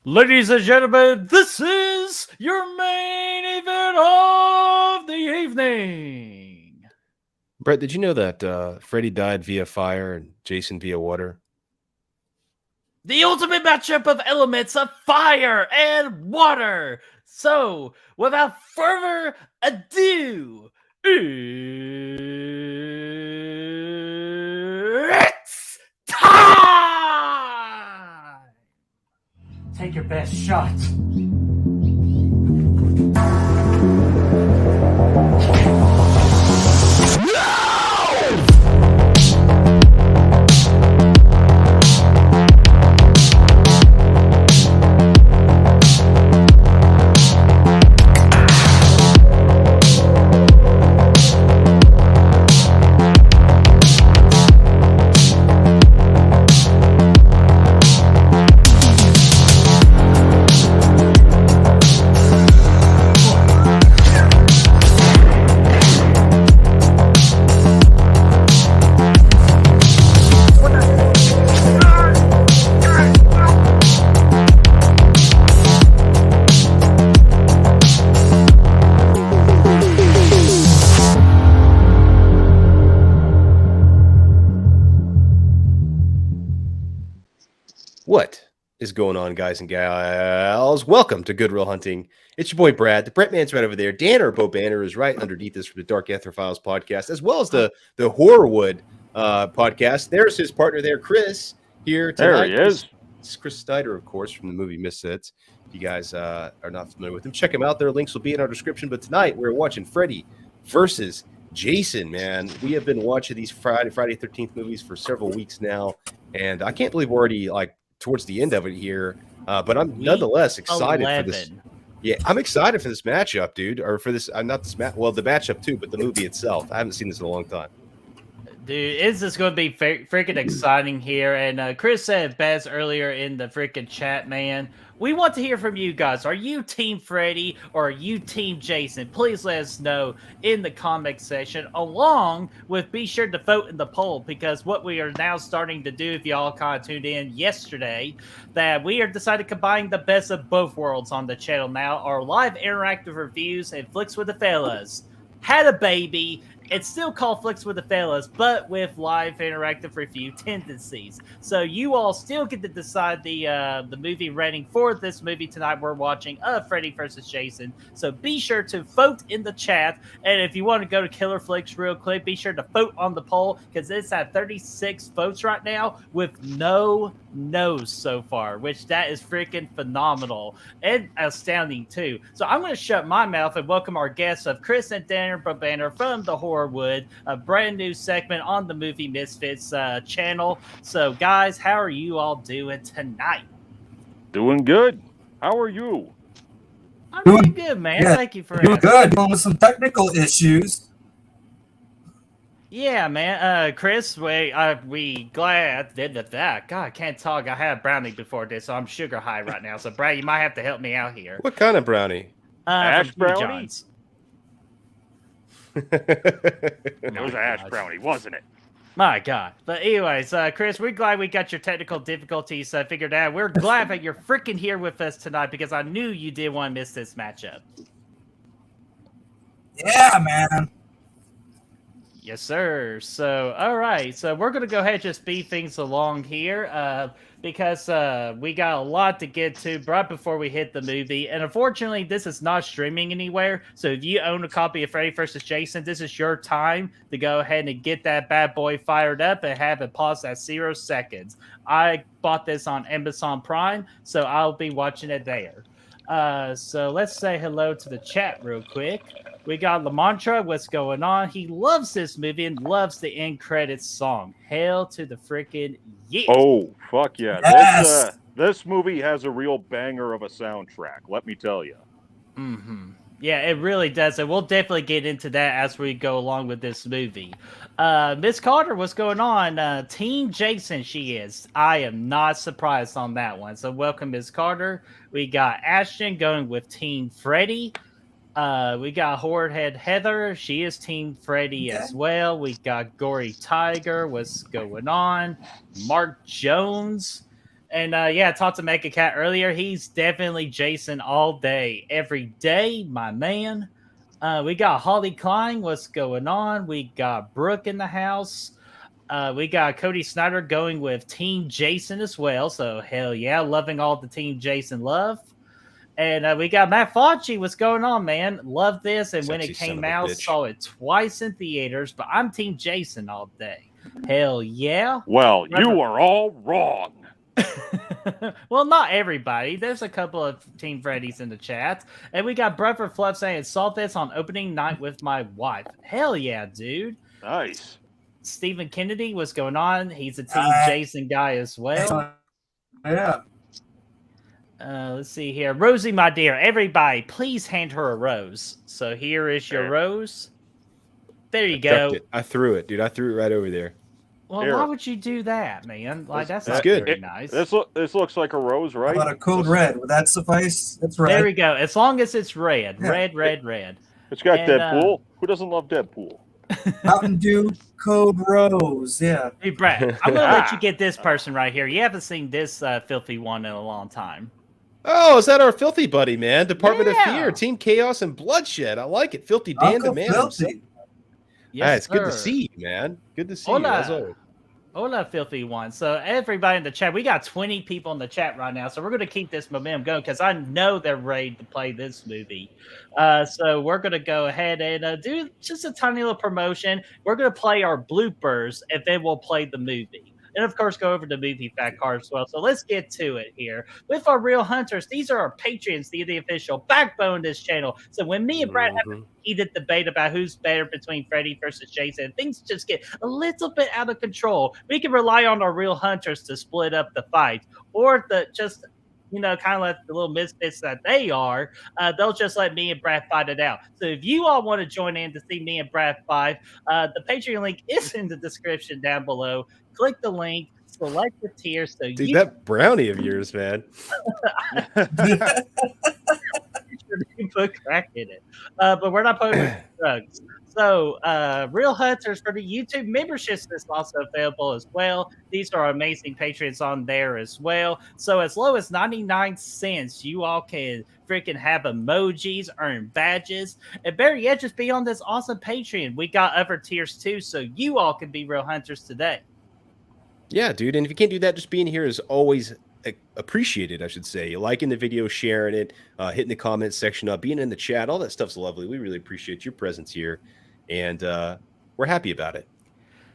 Ladies and gentlemen, this is your main event of the evening. Brett, did you know that Freddy died via fire and Jason via water? The ultimate matchup of elements of fire and water. So, without further ado, it's time! Take your best shot. What is going on, guys and gals? Welcome to Good Real Hunting. It's your boy Brad. The Brett Man's right over there. Danner, Bo Banner, is right underneath us from the Dark Ether Files podcast, as well as the Horrorwood podcast. There's his partner there, Chris, here tonight. There he is. It's Chris Snyder, of course, from the movie Misfits. If you guys are not familiar with him, check him out there. Links will be in our description. But tonight, we're watching Freddy versus Jason, man. We have been watching these Friday 13th movies for several weeks now, and I can't believe we're already, towards the end of it here, but I'm nonetheless excited for this. Yeah, I'm excited for this matchup, dude, or for this. Not this match. Well, the matchup too, but the movie itself. I haven't seen this in a long time. Dude, is this going to be freaking exciting here? And Chris said it best earlier in the freaking chat, man. We want to hear from you guys. Are you Team Freddy or are you Team Jason? Please let us know in the comment section, along with be sure to vote in the poll, because what we are now starting to do, if y'all kind of tuned in yesterday, that we are deciding to combine the best of both worlds on the channel now. Our live interactive reviews and Flicks with the Fellas had a baby. It's still called Flicks with the Fellas, but with live interactive review tendencies. So you all still get to decide the movie rating for this movie tonight we're watching, Freddy vs. Jason. So be sure to vote in the chat. And if you want to go to Killer Flicks real quick, be sure to vote on the poll, because it's at 36 votes right now with no no's so far, which that is freaking phenomenal and astounding too. So I'm going to shut my mouth and welcome our guests of Chris and Daner Banner from the Horrorwood, a brand new segment on the Movie Misfits channel. So guys, how are you all doing tonight? Doing good. How are you? I'm doing good, man. Yeah, thank you for doing asking. good. Dealing with some technical issues. Yeah, man. Chris, we glad I did that. God, I can't talk. I had a brownie before this, so I'm sugar high right now. So Brad, you might have to help me out here. What kind of brownie? Ash from Blue brownie? John's. It was an ash brownie, wasn't it? My God. But anyways, Chris, we're glad we got your technical difficulties figured out. We're glad that you're freaking here with us tonight, because I knew you didn't want to miss this matchup. Yeah, man. Yes, sir. So, all right. So we're going to go ahead and just speed things along here because we got a lot to get to right before we hit the movie. And unfortunately, this is not streaming anywhere. So if you own a copy of Freddy vs. Jason, this is your time to go ahead and get that bad boy fired up and have it pause at 0 seconds. I bought this on Amazon Prime, so I'll be watching it there. So let's say hello to the chat real quick. We got Lamantra, what's going on? He loves this movie and loves the end credits song. Hail to the freaking yeah. Oh, fuck yeah. Yes. This movie has a real banger of a soundtrack, let me tell you. Mm-hmm. Yeah, it really does. And we'll definitely get into that as we go along with this movie. Miss Carter, what's going on? Team Jason, she is. I am not surprised on that one. So welcome, Miss Carter. We got Ashton going with Team Freddy. We got Horrorhead Heather. She is Team Freddy as well. We got Gory Tiger. What's going on? Mark Jones. And yeah, I talked to Mecha Cat earlier. He's definitely Jason all day, every day, my man. We got Holly Klein. What's going on? We got Brooke in the house. We got Cody Snyder going with Team Jason as well. So hell yeah, loving all the Team Jason love. And we got Matt Fauci. What's going on, man? Love this. And when Sexy it son came of a out, bitch. saw it twice in theaters. But I'm Team Jason all day. Hell yeah. Well, you are all wrong. Well, not everybody. There's a couple of Team Freddy's in the chat. And we got Brother Fluff saying, saw this on opening night with my wife. Hell yeah, dude. Nice. Stephen Kennedy, what's going on? He's a Team Jason guy as well. Yeah. Let's see here. Rosie, my dear, everybody, please hand her a rose. So here is your rose. There you go. I threw it, dude. I threw it right over there. Well, Here. why would you do that, man? Like, that's not good. very nice. This looks like a rose, How right? about a code red? Would that suffice? It's red. There we go. As long as it's red. Yeah. Red. It's got And, Deadpool. Who doesn't love Deadpool? Mountain Dew code rose. Yeah. Hey, Brett, I'm going to let you get this person right here. You haven't seen this filthy one in a long time. Oh, is that our filthy buddy, man? Department Yeah. of Fear, Team Chaos and Bloodshed. I like it. Filthy Dan Uncle the man himself. Filthy. Yes, It's good to sir. see you, man. Good to see Hola. you, as always. Hola, filthy one. So everybody in the chat, we got 20 people in the chat right now. So we're going to keep this momentum going because I know they're ready to play this movie. So we're going to go ahead and do just a tiny little promotion. We're going to play our bloopers and then we'll play the movie. And of course, go over the movie fact card as well. So let's get to it here. With our real hunters, these are our Patreons, the official backbone of this channel. So when me and Brad have a heated debate about who's better between Freddy versus Jason, things just get a little bit out of control. We can rely on our real hunters to split up the fight, or kind of like the little misfits that they are, they'll just let me and Brad fight it out. So if you all want to join in to see me and Brad fight, the Patreon link is in the description down below. Click the link, select the tier. So Dude, that brownie of yours, man. put crack in it. But we're not putting drugs. So, Real Hunters for the YouTube memberships is also available as well. These are amazing patrons on there as well. So, as low as 99 cents, you all can freaking have emojis, earn badges, and better yet, just be on this awesome Patreon. We got other tiers too, so you all can be Real Hunters today. Yeah, dude. And if you can't do that, just being here is always appreciated, I should say. Liking the video, sharing it, hitting the comments section up, being in the chat, all that stuff's lovely. We really appreciate your presence here, and we're happy about it.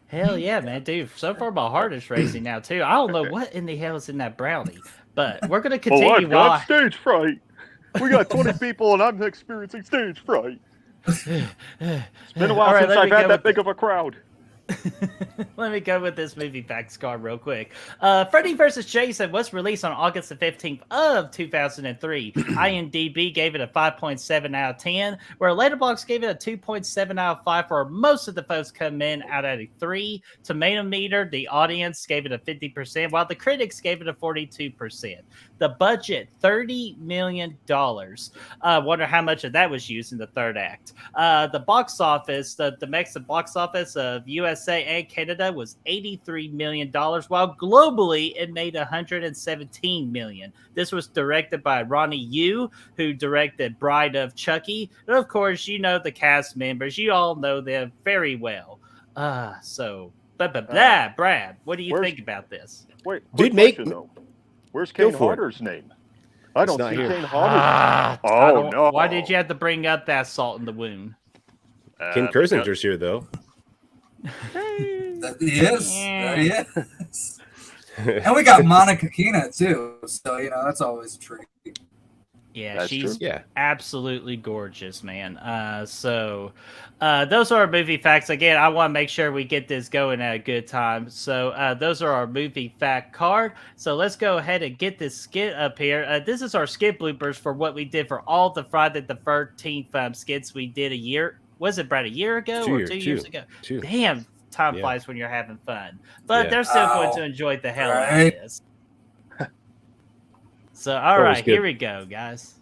Hell yeah, man, dude. So far, my heart is racing now, too. I don't know what in the hell is in that brownie, but we're going to Well, continue. I've got stage fright. We got 20 people, and I'm experiencing stage fright. It's been a while All right, since let I've me had go that with big of a crowd. Let me go with this movie facts card real quick. Freddy vs. Jason was released on August the 15th of 2003. IMDb gave it a 5.7 out of 10, where Letterboxd gave it a 2.7 out of 5, where most of the folks come in out at a 3. Tomato meter, the audience gave it a 50%, while the critics gave it a 42%. The budget, $30 million. Wonder how much of that was used in the third act. The box office, the domestic box office of USA and Canada was $83 million, while globally it made $117 million. This was directed by Ronnie Yu, who directed Bride of Chucky. And of course, you know the cast members. You all know them very well. Brad, what do you think about this? Wait, Dude, where's Go Kane for it. Hodder's name? I don't not see here. Kane Hodder's name. Oh, no. Why did you have to bring up that salt in the wound? Ken Kersinger's here, though. He is. There he is. And we got Monica Keena too, so that's always a treat. Yeah, That's she's true. absolutely gorgeous, man. Those are our movie facts. Again, I want to make sure we get this going at a good time. So those are our movie fact card. So let's go ahead and get this skit up here. This is our skit bloopers for what we did for all the Friday the 13th skits we did a year. Was it, Brad, a year ago or 2 years ago? Damn, time flies when you're having fun. But they're still going to enjoy the hell out of this. So, all right, here we go, guys.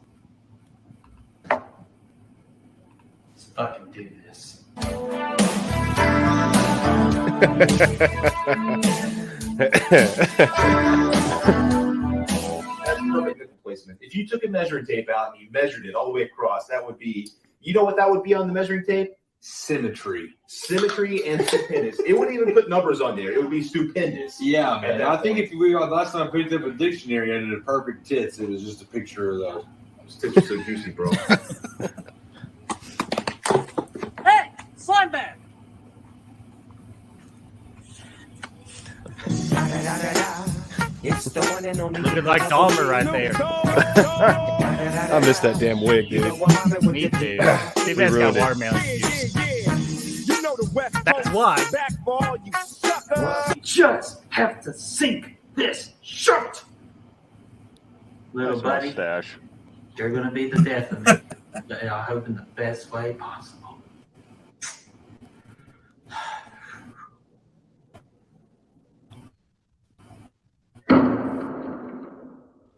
Let's fucking do this. placement. If you took a measuring tape out and you measured it all the way across, that would be, you know what that would be on the measuring tape? Symmetry. Symmetry and stupendous. It wouldn't even put numbers on there. It would be stupendous. Yeah, man. I think if we last time I picked up a dictionary and it perfect tits, it was just a picture of those. Those tits are so juicy, bro. Hey, slime bag. Looking like Dahmer right there. I miss that damn wig, dude. Me too. Too bad it's got watermelon juice. That's why. You just have to sink this shirt. Little That's my buddy, stash. you're going to be the death of me. And I hope in the best way possible.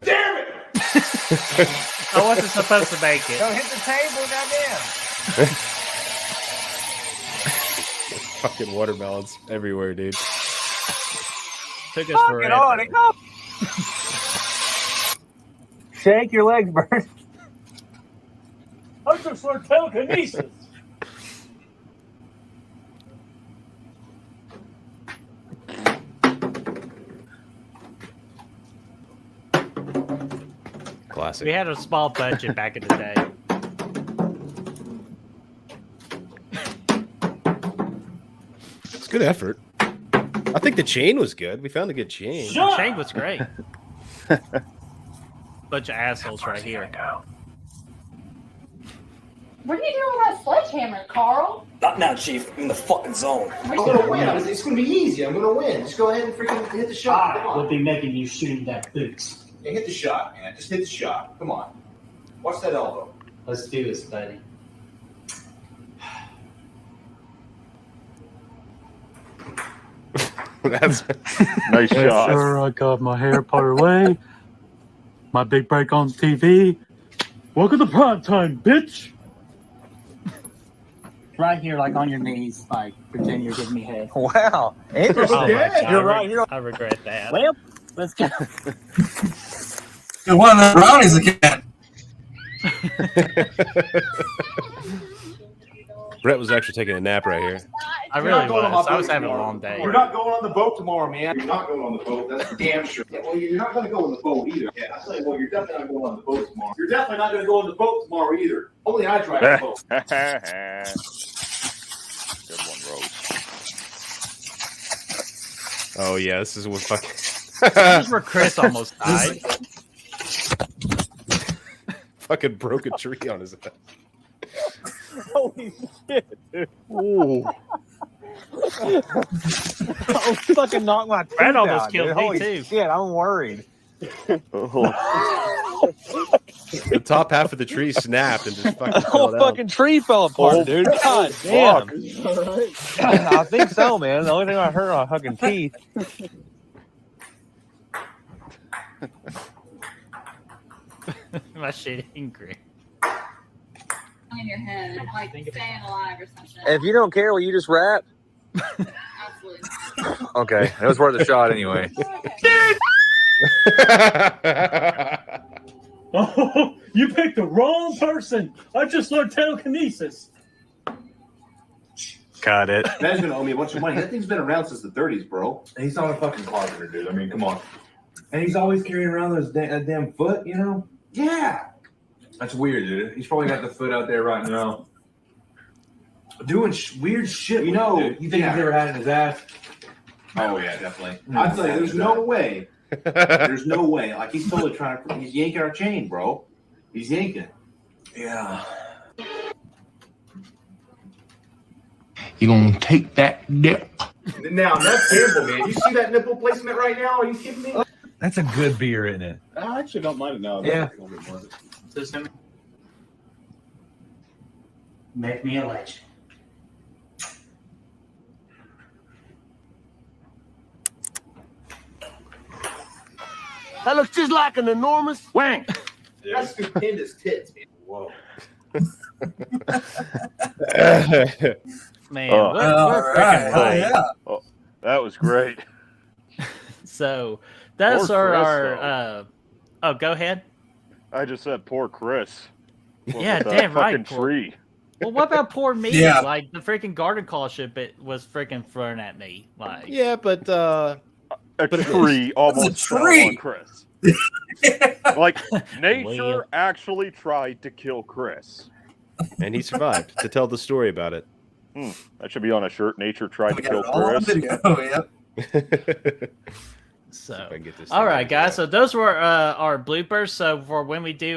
Damn it! I wasn't supposed to make it. Don't hit the table, goddamn. Fucking watermelons everywhere, dude. Took us Fuck forever. it on, it go. Shake your legs, Bert. I just learned telekinesis. Classic. We had a small budget back in the day. It's good effort. I think the chain was good. We found a good chain. The chain was great. Bunch of assholes right here. What are you doing with that sledgehammer, Carl? Not now, Chief. I'm in the fucking zone. I'm gonna win. It's gonna be easy. I'm gonna win. Just go ahead and freaking hit the shot. Come I will on. be making you shooting that boots. Yeah, hit the shot, man. Just hit the shot. Come on. Watch that elbow. Let's do this, buddy. That's Nice shot. Sure, I got my hair put away. My big break on TV. Welcome to prime time, bitch. Right here, like on your knees, like pretend you're giving me head. Wow. Interesting. Oh my God, You're right. You're I regret that. well. Let's go. You're one of the brownies again. Brett was actually taking a nap right here. I You're really not going on my was. I boat was having a tomorrow. long day. You're not going on the boat tomorrow, man. You're not going on the boat. That's for damn sure. Yeah, well, you're not going to go on the boat either. Yeah, I'll tell you what, you're definitely not going on the boat tomorrow. You're definitely not going to go on the boat tomorrow either. Only I drive the boat. Good one, Rose. Oh yeah, this is what fucking. This is where Chris almost died. Fucking broke a tree on his head. Holy shit, dude. Ooh. Oh, fucking knocked my teeth Brad almost out, killed dude. me, Holy too. shit, I'm worried. The top half of the tree snapped and just fucking The whole fell down. fucking tree fell apart, dude. God damn. I think so, man. The only thing I heard are fucking teeth. My shit angry. In your head, like staying alive or something. If you don't care, will you just rap? Absolutely not. Okay, it was worth a shot anyway. Oh, you picked the wrong person. I just learned telekinesis. Got it. Man's going to owe me a bunch of money. That thing's been around since the 30s, bro. And he's not a fucking carpenter, dude. I mean, come on. And he's always carrying around those that damn foot, you know? Yeah. That's weird, dude. He's probably got the foot out there right now. Doing weird shit. You know, dude. You think yeah. he's ever had it in his ass? Oh, yeah, definitely. I'll tell you, there's no way. There's no way. Like, he's totally trying to. He's yanking our chain, bro. He's yanking. Yeah. You're gonna take that dip. Now, that's terrible, man. You see that nipple placement right now? Are you kidding me? That's a good beer, isn't it? I actually don't mind it now. Yeah. Make me a legend. That looks just like an enormous wang. That's stupendous tits, man. Whoa. Man, Oh. we're freaking right. Yeah. Oh, that was great. So that's Poor our Chris, oh, go ahead. I just said poor Chris. Yeah, With that damn right. fucking tree. Well, what about poor me? Yeah. Like the freaking garden claw ship, it was freaking thrown at me. Like, Yeah, but A But it tree almost It's a fell tree. on Chris. Like nature actually tried to kill Chris. and he survived to tell the story about it. That should be on a shirt. Nature tried We to got kill it all on Chris. video. Yep. so. I can get this All thing right, right guys. now. So those were our bloopers. So for when we do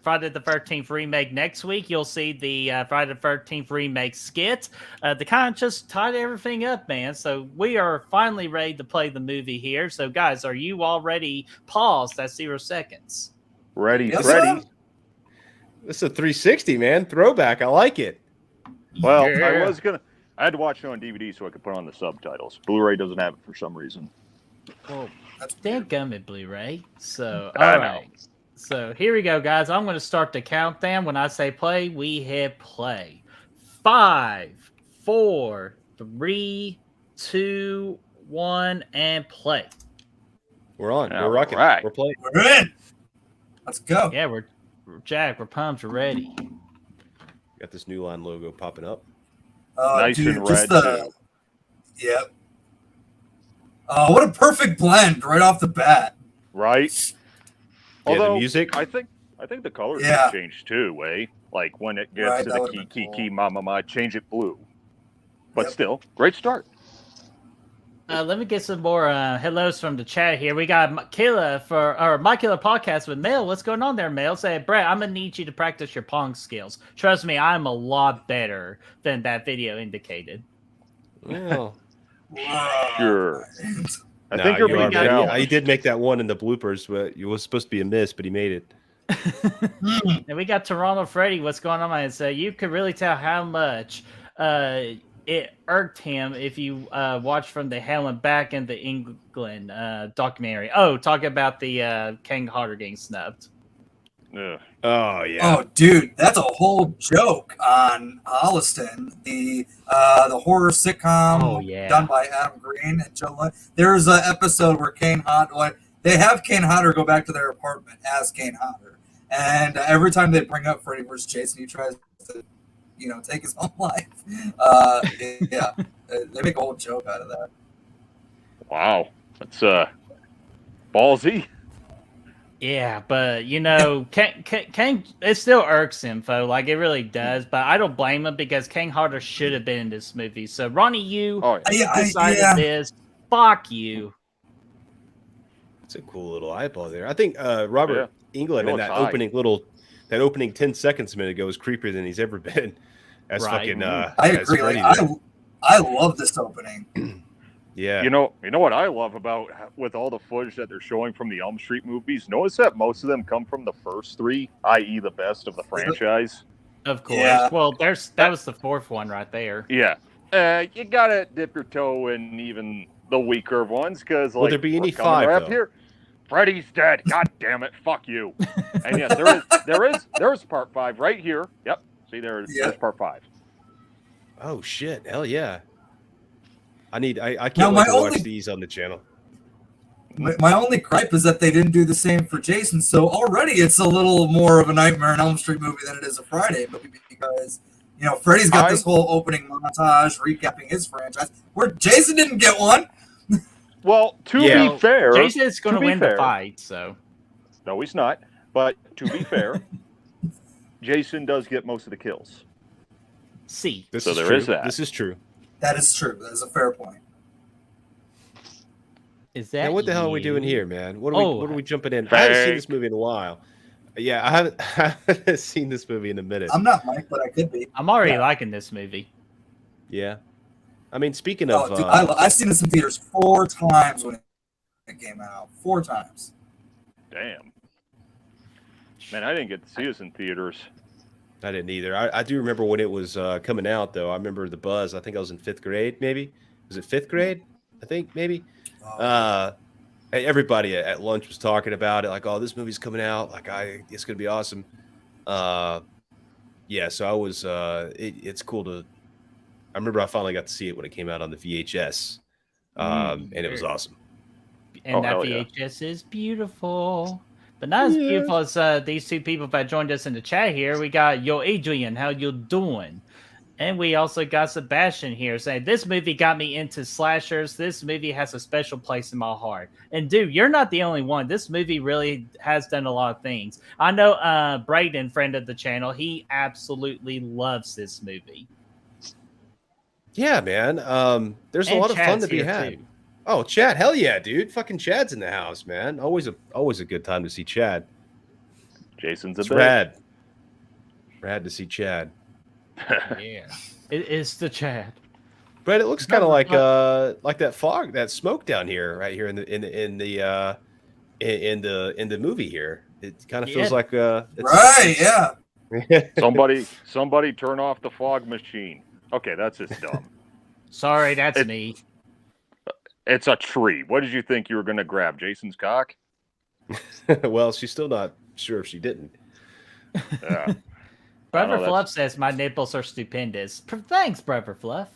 Friday the 13th remake next week, you'll see the Friday the 13th remake skit. To kind of just tied everything up, man. So we are finally ready to play the movie here. So guys, are you already paused at 0 seconds? Ready, Yes, Freddy. sir. This is a 360, man. Throwback. I like it. Well, Yeah. I had to watch it on DVD so I could put on the subtitles. Blu-ray doesn't have it for some reason. Well, That's dadgummit, Blu-ray. So, I all know. right. So here we go, guys. I'm going to start the countdown. When I say play, we hit play. 5, 4, 3, 2, 1, and play. We're on. All We're rocking. right. We're playing. We're in. Let's go. Yeah, we're Jack. We're pumped. We're ready. Got this new line logo popping up. Nice Dude, and just red, the. Yep. What a perfect blend right off the bat. Right? Yeah, Although the music. I think the colors Yeah. have changed too, eh? Like when it gets Right, to that the would've key, been key, cool. key, ma, change it blue. But Yep. still, great start. Let me get some more hellos from the chat here. We got My Killer Podcast with Mail. What's going on there, Mail? Say, Brett, I'm gonna need you to practice your Pong skills. Trust me, I'm a lot better than that video indicated. Well, Sure. I nah, think you're you being are, man. Yeah, challenged. he did make that one in the bloopers, but it was supposed to be a miss, but he made it. And we got Toronto Freddy. What's going on, man? So you could really tell how much it irked him if you watched from the Hell and Back in the England documentary. Oh, talking about the King Hodder getting snubbed. Ugh. Oh yeah. Oh, dude, that's a whole joke on Holliston, the horror sitcom Oh, yeah. done by Adam Green and Joe Lynn. There's an episode where Kane Hodder, they have Kane Hodder go back to their apartment as Kane Hodder, and every time they bring up Freddy vs. Jason, he tries to, take his own life. Yeah, they make a whole joke out of that. Wow. That's ballsy. Yeah, but Kang, it still irks him, fo. Like it really does. But I don't blame him because King Hodder should have been in this movie. So Ronnie, you decided this. Fuck you. It's a cool little eyeball there. I think Robert Englund They in look that opening 10 seconds a minute ago was creepier than he's ever been. As Right. fucking I as agree. Freddy Like, did. I love this opening. Yeah. You know what I love about with all the footage that they're showing from the Elm Street movies? Notice that most of them come from the first three, i.e., the best of the franchise. Of course. Yeah. Well, that was the fourth one right there. Yeah. You gotta dip your toe in even the weaker ones because, Will there be any we're coming 5, right though? up here. Freddy's dead. God damn it! Fuck you. And yes, there is part 5 right here. Yep. See, there's part 5. Oh shit! Hell yeah! I Now, can't my wait to watch only- these on the channel. My only gripe is that they didn't do the same for Jason, so already it's a little more of a Nightmare on Elm Street movie than it is a Friday movie because, Freddy's got this whole opening montage recapping his franchise, where Jason didn't get one. Well, to be fair, Jason's going to be win fair- the fight, so. No, he's not. But to be fair, Jason does get most of the kills. See. This So is there true. is that. This is true. That is true. That is a fair point. Is that Now, what the hell are we doing you? here, man? What Oh, are we jumping in? I haven't seen fake. this movie in a while. Yeah, I haven't seen this movie in a minute. I'm not Mike, but I could be. I'm already liking this movie. Yeah. I mean, speaking Oh, of, dude, I've seen this in theaters 4 times when it came out. 4 times. Damn. Man, I didn't get to see this in theaters. I didn't either. I do remember when it was coming out, though. I remember the buzz. I think I was in 5th grade, maybe. Was it 5th grade? I think maybe. Everybody at lunch was talking about it, like, "Oh, this movie's coming out. Like, it's gonna be awesome." Yeah. So I was. It's cool to. I remember I finally got to see it when it came out on the VHS, and it was awesome. And that hell yeah. VHS is beautiful. But not as beautiful as these two people that joined us in the chat here. We got Yo Adrian, how you doing? And we also got Sebastian here saying, this movie got me into slashers. This movie has a special place in my heart. And dude, you're not the only one. This movie really has done a lot of things. I know Brayden, friend of the channel, he absolutely loves this movie. Yeah, man. There's a lot of fun to be had. Too. Oh, Chad, hell yeah, dude. Fucking Chad's in the house, man. Always a good time to see Chad. Jason's it's rad. Rad to see Chad. Yeah, it is the Chad. Brett, it looks kind of like that fog, that smoke down here, right here in the movie here. It kind of feels like right, yeah. somebody turn off the fog machine. Okay, that's just dumb. Sorry, that's me. It's a tree. What did you think you were going to grab? Jason's cock? Well, she's still not sure if she didn't. Yeah. Brother Fluff says my nipples are stupendous. Thanks, Brother Fluff.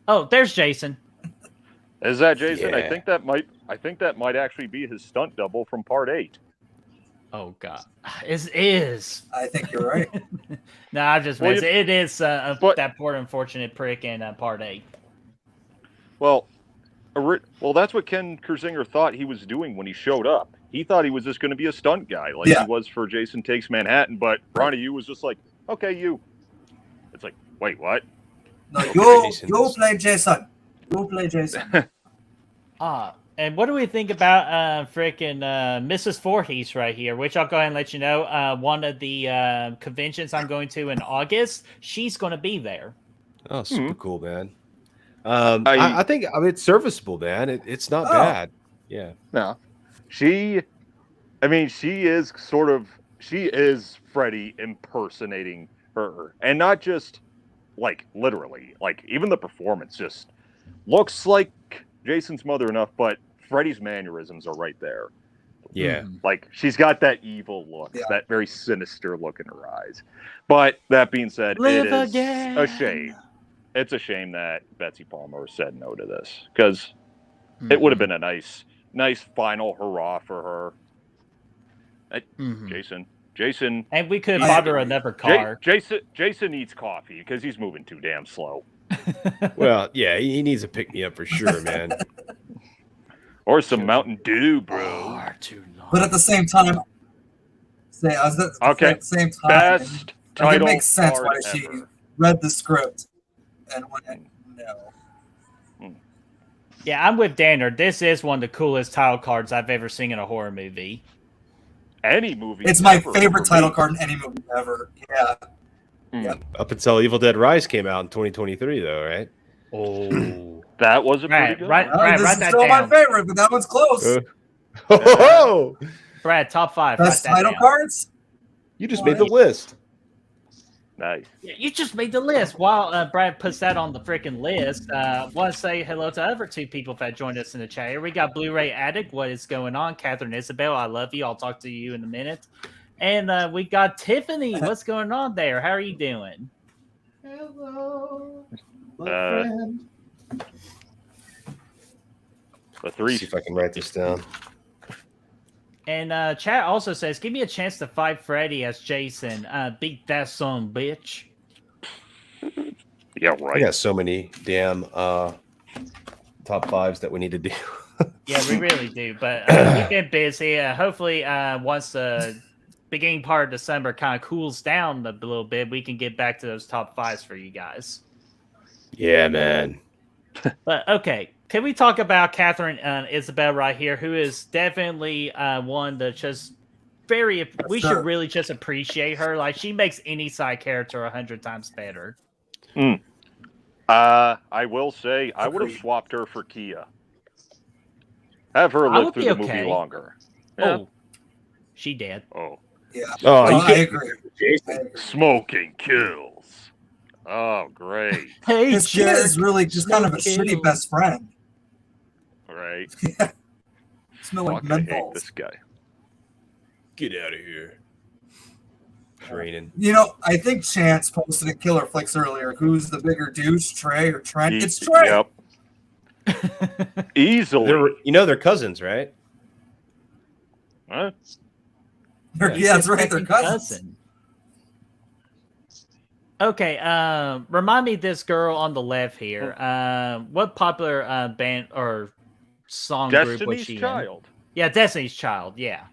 Oh, there's Jason. Is that Jason? Yeah. I think that might actually be his stunt double from Part 8. Oh God, it is. I think you're right. No, I just it is that poor unfortunate prick in Part 8. Well, that's what Ken Kersinger thought he was doing when he showed up. He thought he was just going to be a stunt guy, like he was for Jason Takes Manhattan. But Ronnie Yu was just like, okay, you. It's like, wait, what? No, you play Jason. You play Jason. And what do we think about freaking Mrs. Voorhees right here? Which I'll go ahead and let you know. One of the conventions I'm going to in August, she's going to be there. Oh, super cool, man. I think it's serviceable, man. It's not bad. Yeah. No. She is Freddy impersonating her. And not just like literally, like even the performance just looks like Jason's mother enough, but Freddy's mannerisms are right there. Yeah. Like she's got that evil look, that very sinister look in her eyes. But that being said, it is a shame. It's a shame that Betsy Palmer said no to this because it would have been a nice final hurrah for her. Jason, and we could bought her another car. Jason needs coffee because he's moving too damn slow. Well, yeah, he needs a pick me up for sure, man. Or some Mountain Dew, bro. But at the same time, at the same time, best title it makes sense why ever. she read the script and went no. Yeah, I'm with Daner. This is one of the coolest title cards I've ever seen in a horror movie. Any movie. It's my favorite title card in any movie ever. Yeah. Yep. Up until Evil Dead Rise came out in 2023, though, right? Oh, that was a pretty good. This is still my favorite, but that one's close. Brad, top 5. Best title cards? You just made the list. Nice. Yeah, you just made the list. While Brad puts that on the freaking list, want to say hello to other two people that joined us in the chat here. We got Blu-ray Addict. What is going on? Catherine Isabel, I love you. I'll talk to you in a minute. And we got Tiffany. What's going on there? How are you doing? Hello. The three. See if I can write this down. And chat also says, give me a chance to fight Freddy as Jason. Beat that son, bitch. Yeah, right. I got so many damn top 5s that we need to do. Yeah, we really do. But we've been busy. Hopefully, once the beginning part of December kind of cools down a little bit, we can get back to those top 5s for you guys. Yeah, man. But okay, can we talk about Catherine Isabel right here, who is definitely one that just we should really just appreciate her. Like, she makes any side character 100 times better. I will say I would have swapped her for Kia. Have her live through the movie longer. Yeah. Oh, she did. Oh. Yeah. Oh, I agree. Smoking kills. Oh, great. Hey, Because Kia is really just kind of a shitty best friend. Right. Smell like I hate menthols. this guy. Get out of here. It's raining. You know, I think Chance posted in Killer Flicks earlier. Who's the bigger douche, Trey or Trent? It's Trey. Yep. Easily. They're cousins, right? Huh? Yeah, that's right. They're cousins. Okay, remind me of this girl on the left here. What popular band or song group was Destiny's she Child. in? Yeah, Destiny's Child. Yeah,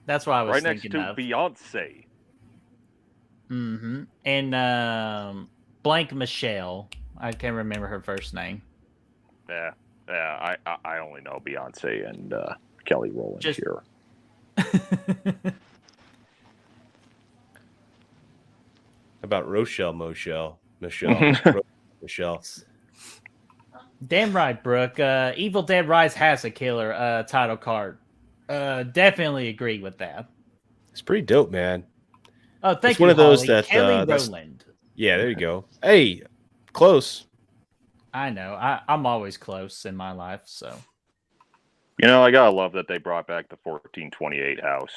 that's what I was Right next thinking to of. Beyonce. Mm-hmm. And blank Michelle. I can't remember her first name. Yeah. I only know Beyonce and Kelly Rowland here. About Rochelle Michelle. Michelle. Damn right, Brooke. Evil Dead Rise has a killer title card. Definitely agree with that. It's pretty dope, man. Oh, thank it's you, one of those Holly. that Kelly Rowland. Yeah, there you go. Hey, close. I know. I'm always close in my life, so. You know, I gotta love that they brought back the 1428 house.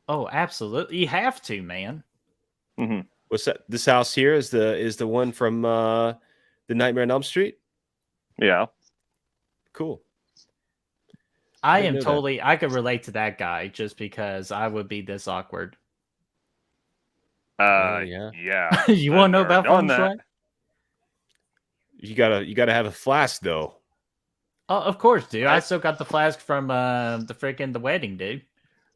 Oh, absolutely. You have to, man. Mm-hmm. What's that? This house here is the one from the Nightmare on Elm Street? Yeah. Cool. I could relate to that guy just because I would be this awkward. Yeah. You want to know about feng that? shui? You gotta have a flask though. Oh, of course, dude. I still got the flask from the wedding, dude.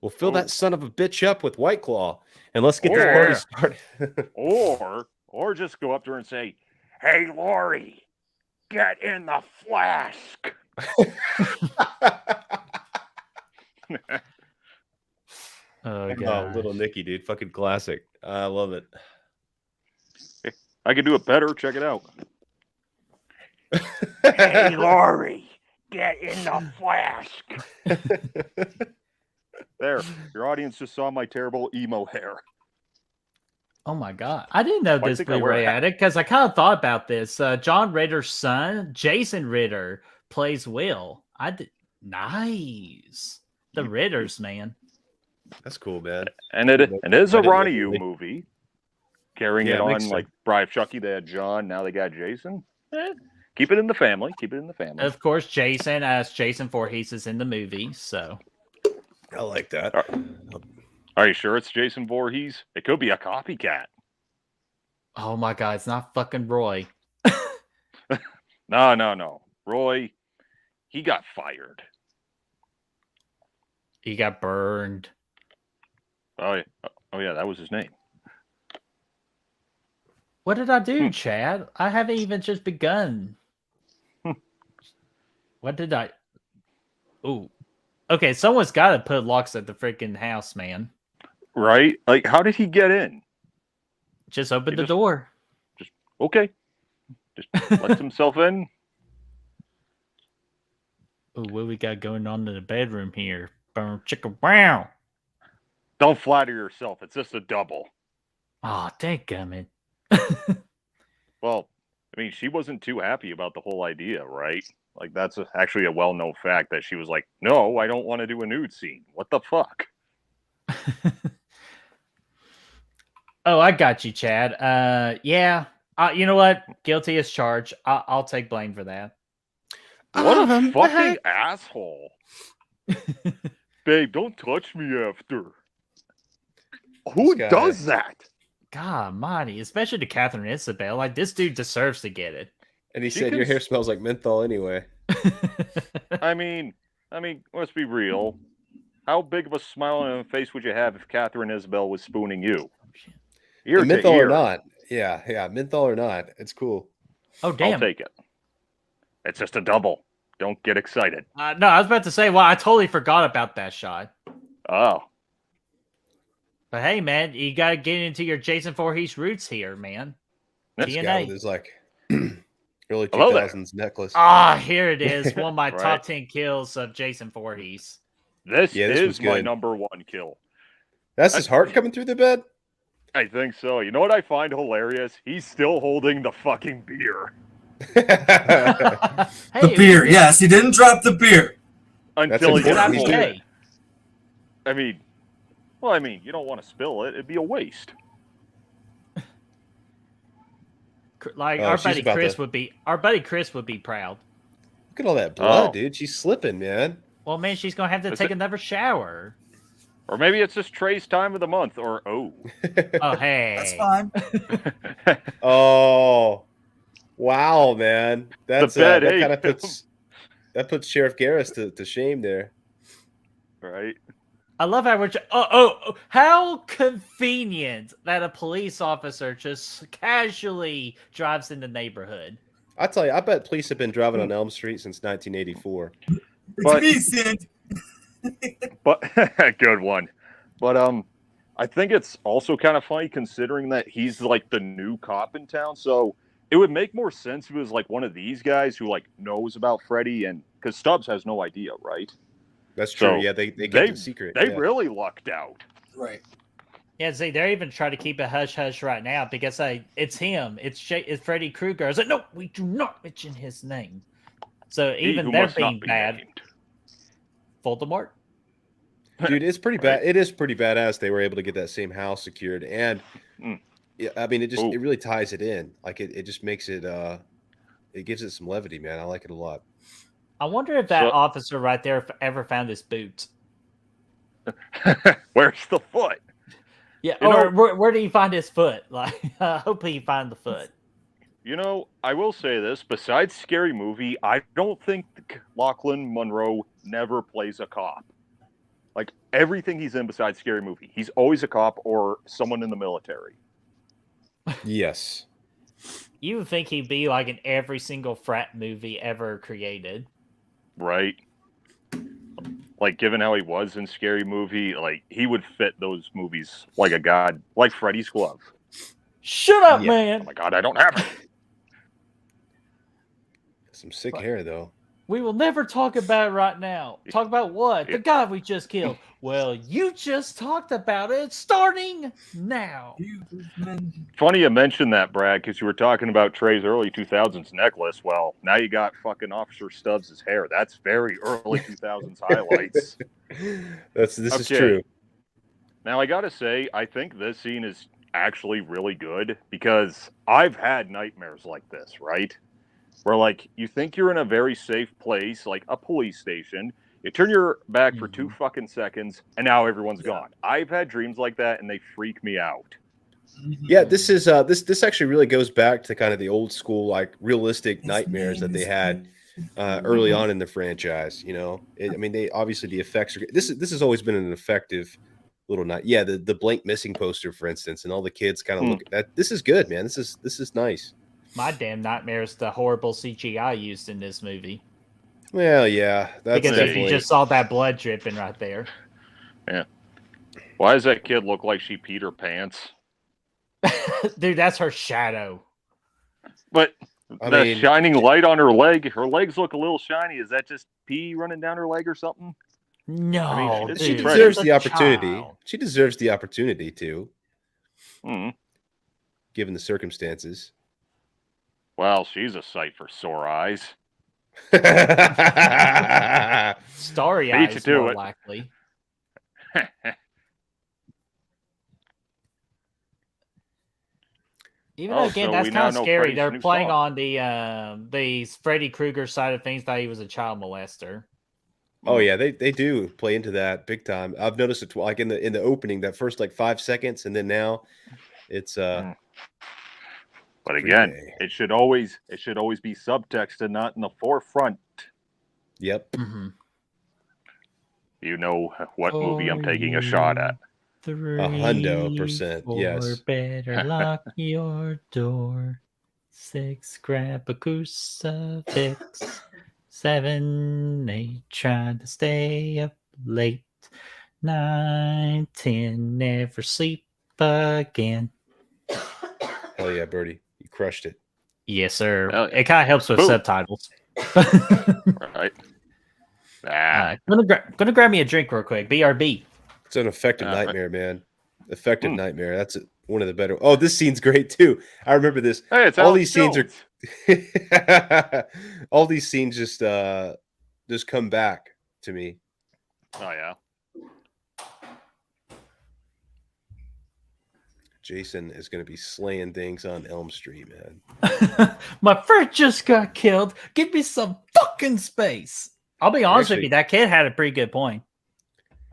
Well, fill that son of a bitch up with White Claw, and let's get this party started. or just go up to her and say, "Hey, Lori, get in the flask." Oh, God. Little Nicky, dude, fucking classic. I love it. I could do it better. Check it out. Hey, Lori, get in the flask. There, your audience just saw my terrible emo hair. Oh my God. I didn't know this think I wear Blu-ray a hat? had it because I kind of thought about this. John Ritter's son, Jason Ritter, plays Will. Nice. The Ritters, man. That's cool, man. And it is a Ronnie Yu movie. Carrying it on like Bride of Chucky, they had John, now they got Jason. Keep it in the family. Of course, Jason Voorhees is in the movie, so. I like that. Are you sure it's Jason Voorhees? It could be a copycat. Oh my God, it's not fucking Roy. No. Roy, he got fired. He got burned. Oh yeah, that was his name. What did I do, Chad? I haven't even just begun. What did I... Ooh. Okay, someone's got to put locks at the freaking house, man. Right? Like, how did he get in? Just open the door. Okay. Just lets himself in. Ooh, what we got going on in the bedroom here? Boom, chicka, wow. Don't flatter yourself. It's just a double. Oh, dadgummit. Well, I mean, she wasn't too happy about the whole idea, right? Like, that's actually a well-known fact that she was like, no, I don't want to do a nude scene. What the fuck? Oh, I got you, Chad. Yeah. You know what? Guilty as charged. I'll take blame for that. What a fucking asshole. Babe, don't touch me after. Who does that? God, Monty, especially to Catherine Isabel. Like, this dude deserves to get it. And he said, your hair smells like menthol anyway. I mean, let's be real. How big of a smile on your face would you have if Catherine Isabel was spooning you? Ear menthol to ear. or not. Yeah, menthol or not. It's cool. Oh, damn. I'll take it. It's just a double. Don't get excited. No, I was about to say, well, I totally forgot about that shot. Oh. But hey, man, you got to get into your Jason Voorhees roots here, man. This guy with his, like, early Hello 2000s necklace. Ah, here it is. One of my Right. top 10 kills of Jason Voorhees. This was is my good. number one kill. That's his heart coming through the bed? I think so. You know what I find hilarious? He's still holding the fucking beer. The beer, yes, he didn't drop the beer. Until he gets important. hold of Okay. it. I mean, you don't want to spill it. It'd be a waste. Like Oh, our she's buddy about Chris to- would be. Our buddy Chris would be proud. Look at all that blood, Oh. dude. She's slipping, man. Well, man, she's gonna have to take another shower. Or maybe it's just Trey's time of the month. Or Oh, hey, That's fine. Oh, wow, man. That's bad that egg. kind of puts Sheriff Garris to shame there. Right. I love how we're. How convenient that a police officer just casually drives in the neighborhood. I tell you, I bet police have been driving on Elm Street since 1984. But- It's me, Sid. But good one. But I think it's also kind of funny considering that he's like the new cop in town. So it would make more sense if it was like one of these guys who like knows about Freddy, and because Stubbs has no idea, right? That's true. So yeah, they kept it secret. They yeah. really lucked out. Right. Yeah, see, they're even trying to keep it hush hush right now because it's him. It's Freddy Krueger. I was like, no, we do not mention his name. So even they're being bad. Named. Voldemort. Dude, it's pretty bad. It is pretty badass. They were able to get that same house secured, and yeah, I mean, it really ties it in. Like it just makes it. It gives it some levity, man. I like it a lot. I wonder if that officer right there ever found his boot. Where's the foot? Yeah, You or know- where did he find his foot? Like, hopefully he find the foot. You know, I will say this. Besides Scary Movie, I don't think Lachlan Monroe never plays a cop. Like, everything he's in besides Scary Movie, he's always a cop or someone in the military. Yes. You would think he'd be like in every single frat movie ever created. Right? Like, given how he was in Scary Movie, like, he would fit those movies like a god, like Freddy's glove. Shut up, Yeah. man! Oh my god, I don't have it. Some sick hair, though. We will never talk about it right now. Talk about what? The guy we just killed. Well, you just talked about it starting now. Funny you mentioned that, Brad, because you were talking about Trey's early 2000s necklace. Well, now you got fucking Officer Stubbs' hair. That's very early 2000s highlights. This is true. Now, I gotta say, I think this scene is actually really good because I've had nightmares like this, right? Where, like, you think you're in a very safe place, like a police station. You turn your back for 2 fucking seconds, and now everyone's gone. I've had dreams like that, and they freak me out. Yeah, this is this actually really goes back to kind of the old school, like realistic nightmares that they had early on in the franchise. You know, I mean, they obviously the effects are. This has always been an effective little night. Yeah, the blank missing poster, for instance, and all the kids kind of look at that. This is good, man. This is nice. My damn nightmare is the horrible CGI used in this movie. Well, yeah, that's because definitely... you just saw that blood dripping right there. Yeah. Why does that kid look like she peed her pants? Dude, that's her shadow. But I that mean, shining light on her legs look a little shiny. Is that just pee running down her leg or something? No, I mean, she dude, deserves she's the a opportunity. child. She deserves the opportunity to, Mm-hmm. given the circumstances. Well, she's a sight for sore eyes. Starry Beat you eyes, to more it. likely. Even though, Oh, again, so that's we now kind of know scary. Freddy's They're new playing song. on the Freddy Krueger side of things that he was a child molester. Oh yeah, they do play into that big time. I've noticed it like in the opening, that first like 5 seconds, and then now it's But again, creepy. it should always be subtext and not in the forefront. Yep. Mm-hmm. You know what movie I'm taking a shot at. 100%, yes. Better lock your door. 6, grab a crucifix. 7, 8, trying to stay up late. 9, 10, never sleep again. Hell yeah, Birdie, you crushed it. Yes, sir. Hell yeah. It kind of helps with Boom. subtitles. Right. Ah, Gonna grab me a drink real quick. BRB. It's an effective Right. nightmare, man. Effective nightmare. That's one of the better. Oh, this scene's great too. I remember this. hey, it's all Alex these scenes Jones. are all these scenes just come back to me. Oh yeah. Jason is going to be slaying things on Elm Street, man. My friend just got killed. Give me some fucking space. I'll be honest with you, that kid had a pretty good point.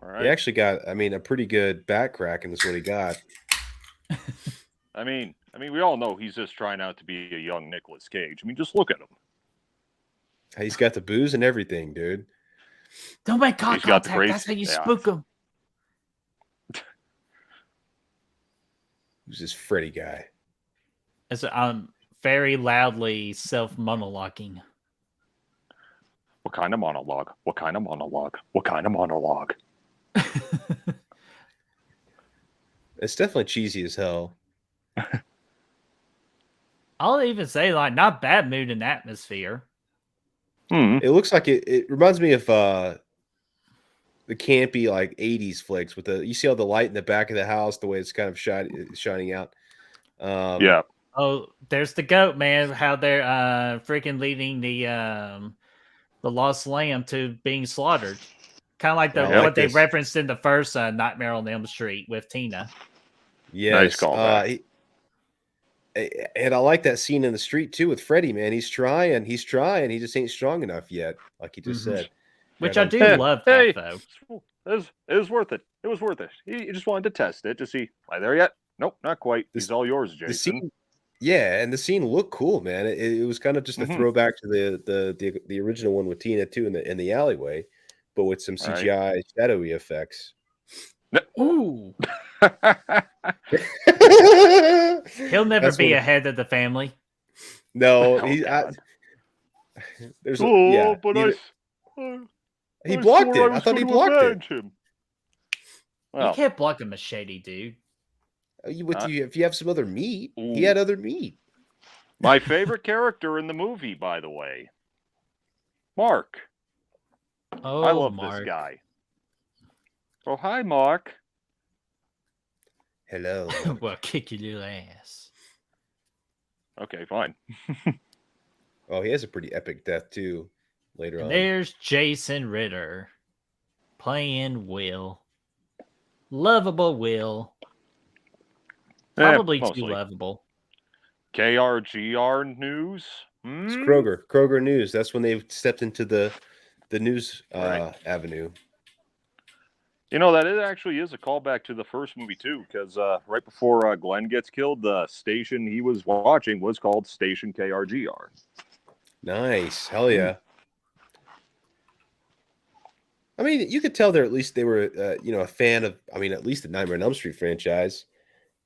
All right. He actually got, a pretty good back crack, and that's what he got. I mean, we all know he's just trying out to be a young Nicolas Cage. I mean, just look at him. He's got the booze and everything, dude. Don't make contact. That's how you spook him. Who's this Freddy guy? It's very loudly self-monologuing. What kind of monologue? What kind of monologue? What kind of monologue? It's definitely cheesy as hell. I'll even say, like, not bad mood and atmosphere. It looks like it reminds me of the campy, like, 80s flicks with you see all the light in the back of the house, the way it's kind of shining out. Yeah. Oh, there's the goat, man. How they're freaking leading the lost lamb to being slaughtered. Kind of like what they referenced in the first Nightmare on Elm Street with Tina. Yes. Nice call. And I like that scene in the street too with Freddy, man. He's trying. He just ain't strong enough yet, like he just said. Which I do love that, though. It was worth it. It was worth it. He just wanted to test it to see, am I there yet? Nope, not quite. He's all yours, Jason. And the scene looked cool, man. It was kind of just a throwback to the original one with Tina too in the alleyway, but with some CGI shadowy effects. Ooh. He'll never be ahead of the family. No, he blocked it. I thought he blocked it. Well, you can't block a machete, dude. If you have some other meat, he had other meat. My favorite character in the movie, by the way, Mark. Oh, I love Mark. this guy. Oh, hi, Mark. Hello. Well, kick your little ass. Okay, fine. Oh, he has a pretty epic death too. Later on, there's Jason Ritter playing Will. Lovable Will. Probably too lovable. KRGR News. It's Kroger News. That's when they stepped into the news avenue. You know, that actually is a callback to the first movie, too, because right before Glenn gets killed, the station he was watching was called Station KRGR. Nice. Hell yeah. I mean, you could tell they were a fan of, at least the Nightmare on Elm Street franchise.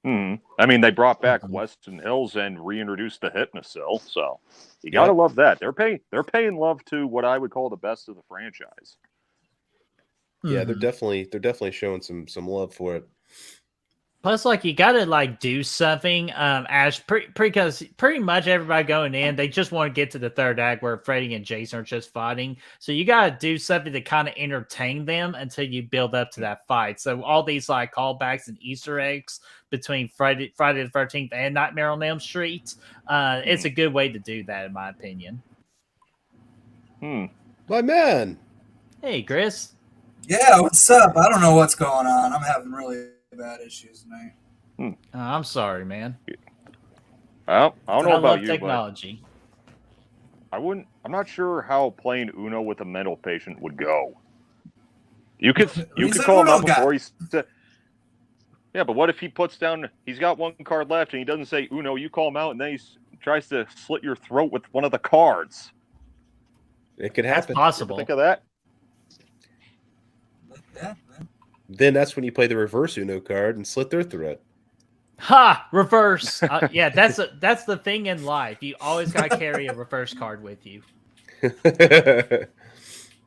I mean, they brought back Weston Hills and reintroduced the Hypnosil, so you gotta love that. They're paying love to what I would call the best of the franchise. Yeah, they're definitely showing some love for it. Plus, like, you gotta do something. Ash, because pretty much everybody going in, they just want to get to the third act where Freddy and Jason are just fighting. So you gotta do something to kind of entertain them until you build up to that fight. So all these callbacks and Easter eggs between Friday the 13th and Nightmare on Elm Street, it's a good way to do that, in my opinion. My man. Hey, Chris. Yeah, what's up? I don't know what's going on. I'm having really bad issues tonight. I'm sorry, man. Well, I don't know about you, technology. But I'm not sure how playing Uno with a mental patient would go. You could call him up before he's. Yeah, but what if he puts down? He's got one card left, and he doesn't say Uno. You call him out, and then he tries to slit your throat with one of the cards. It could happen. That's possible. Think of that. Yeah. Then that's when you play the reverse Uno card and slit their throat. Ha! Reverse. Yeah, that's the thing in life. You always got to carry a reverse card with you.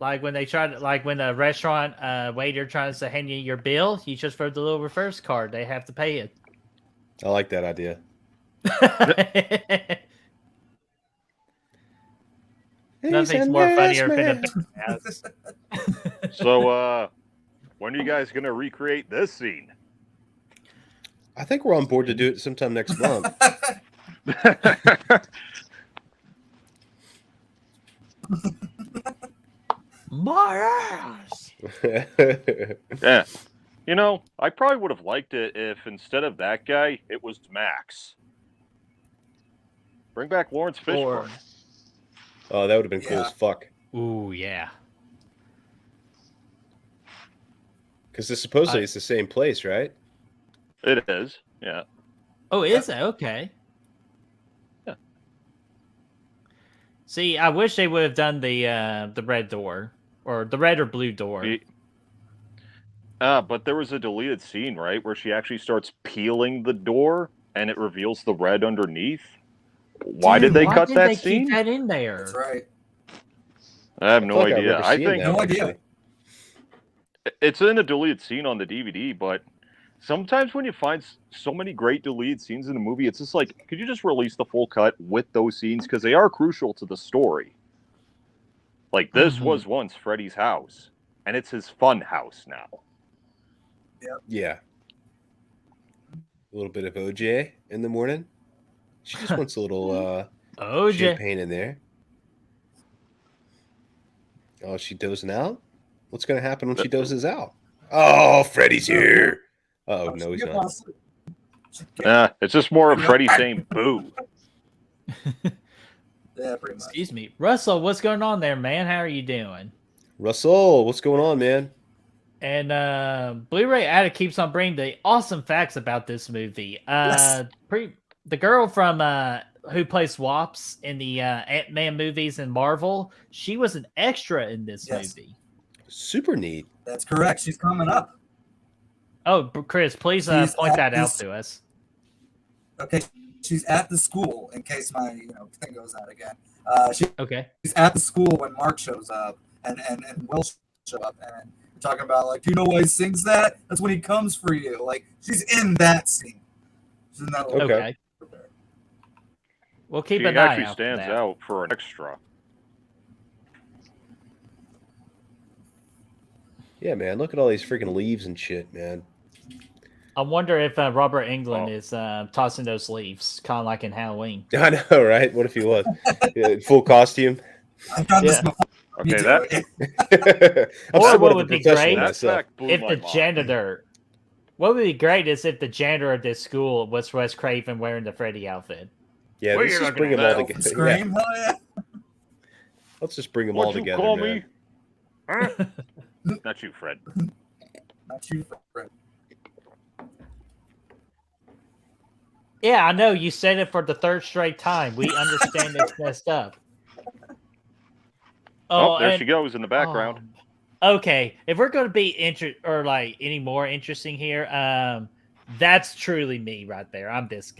Like when when a restaurant waiter tries to hand you your bill, you just throw the little reverse card. They have to pay it. I like that idea. Nothing's more funnier than a So, when are you guys going to recreate this scene? I think we're on board to do it sometime next month. My ass. Yeah. You know, I probably would have liked it if instead of that guy, it was Max. Bring back Lawrence Fishburne. Oh, that would have been cool as fuck. Ooh, yeah. Because supposedly it's the same place, right? It is. Yeah. Oh, is it? Okay. Yeah. See, I wish they would have done the red door or the red or blue door. But there was a deleted scene, right, where she actually starts peeling the door and it reveals the red underneath. Why did they cut that scene? Keep that in there? That's right. I have no idea. I think no idea. It's in a deleted scene on the DVD, but sometimes when you find so many great deleted scenes in a movie, it's just like, could you just release the full cut with those scenes? Because they are crucial to the story. Like, this was once Freddy's house, and it's his fun house now. Yep. Yeah. A little bit of OJ in the morning. She just wants a little OJ champagne in there. Oh, is she dozing out? What's going to happen when she dozes out? Oh, Freddy's here. Oh, no, he's not. It's just more of Freddy saying boo. Yeah, pretty much. Excuse me. Russell, what's going on there, man? How are you doing? Russell, what's going on, man? And Blu-ray Addict keeps on bringing the awesome facts about this movie. The girl from who plays Wops in the Ant-Man movies and Marvel, she was an extra in this movie. Super neat. That's correct. She's coming up. Oh, Chris, please point that out to us. Okay, she's at the school in case my thing goes out again. She's at the school when Mark shows up and Will show up, and we're talking about like, do you know why he sings that? That's when he comes for you. Like, she's in that scene. She's in that little okay. We'll keep an eye out. She actually stands out for an extra. Yeah, man. Look at all these freaking leaves and shit, man. I wonder if Robert Englund is tossing those leaves, kind of like in Halloween. I know, right? What if he was full costume? I've done this before. Okay, that. Or what would be great myself. if the janitor. What would be great is if the janitor of this school was Wes Craven wearing the Freddy outfit. Yeah, let's just bring them all together. Scream, hell yeah. Let's just bring them all together. Call man. me? Huh? Not you, Fred. Not you, Fred. Yeah, I know. You said it for the third straight time. We understand it's messed up. Oh, there she goes in the background. Okay, if we're going to be any more interesting here, that's truly me right there. I'm this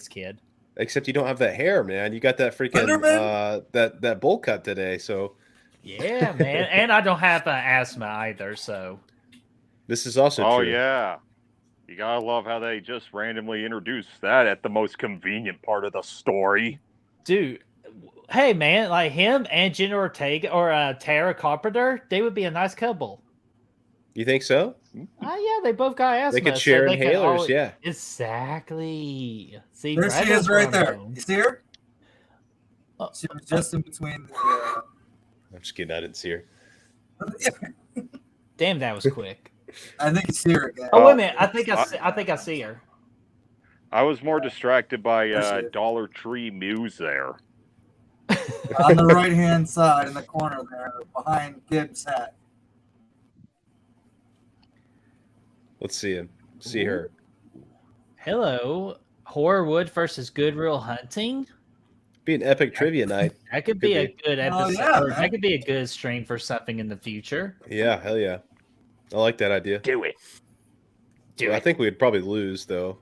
kid. Except you don't have that hair, man. You got that freaking that bowl cut today. So yeah, man, and I don't have asthma either. So this is also true. Oh true. yeah, you gotta love how they just randomly introduced that at the most convenient part of the story, dude. Hey man, like him and Jenna Ortega or Tara Carpenter, they would be a nice couple. You think so? Yeah, they both got asthma. They could share inhalers, yeah. Exactly. See, there she is right there. You see her? She was just in between the... I'm just kidding. I didn't see her. Damn, that was quick. I think you see her again. Oh, wait a minute. I think I see her. I was more distracted by Dollar Tree Muse there. On the right-hand side in the corner there, behind Gibbs' hat. Let's see him. See her. Hello. Horrorwood versus Goodwill Hunting? Be an epic trivia night. That could be a good episode. Yeah, that could be a good stream for something in the future. Yeah, hell yeah. I like that idea. Do it. I think we'd probably lose, though.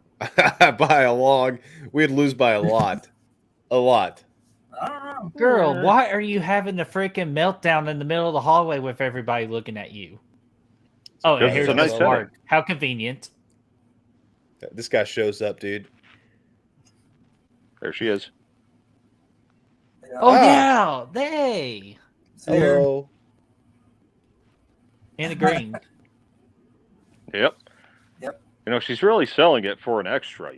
We'd lose by a lot. A lot. I don't know. Girl, why are you having the freaking meltdown in the middle of the hallway with everybody looking at you? Oh, and here's a nice Mark. How convenient. This guy shows up, dude. There she is. Oh, yeah. They. Hello. In the green. Yep. She's really selling it for an extra,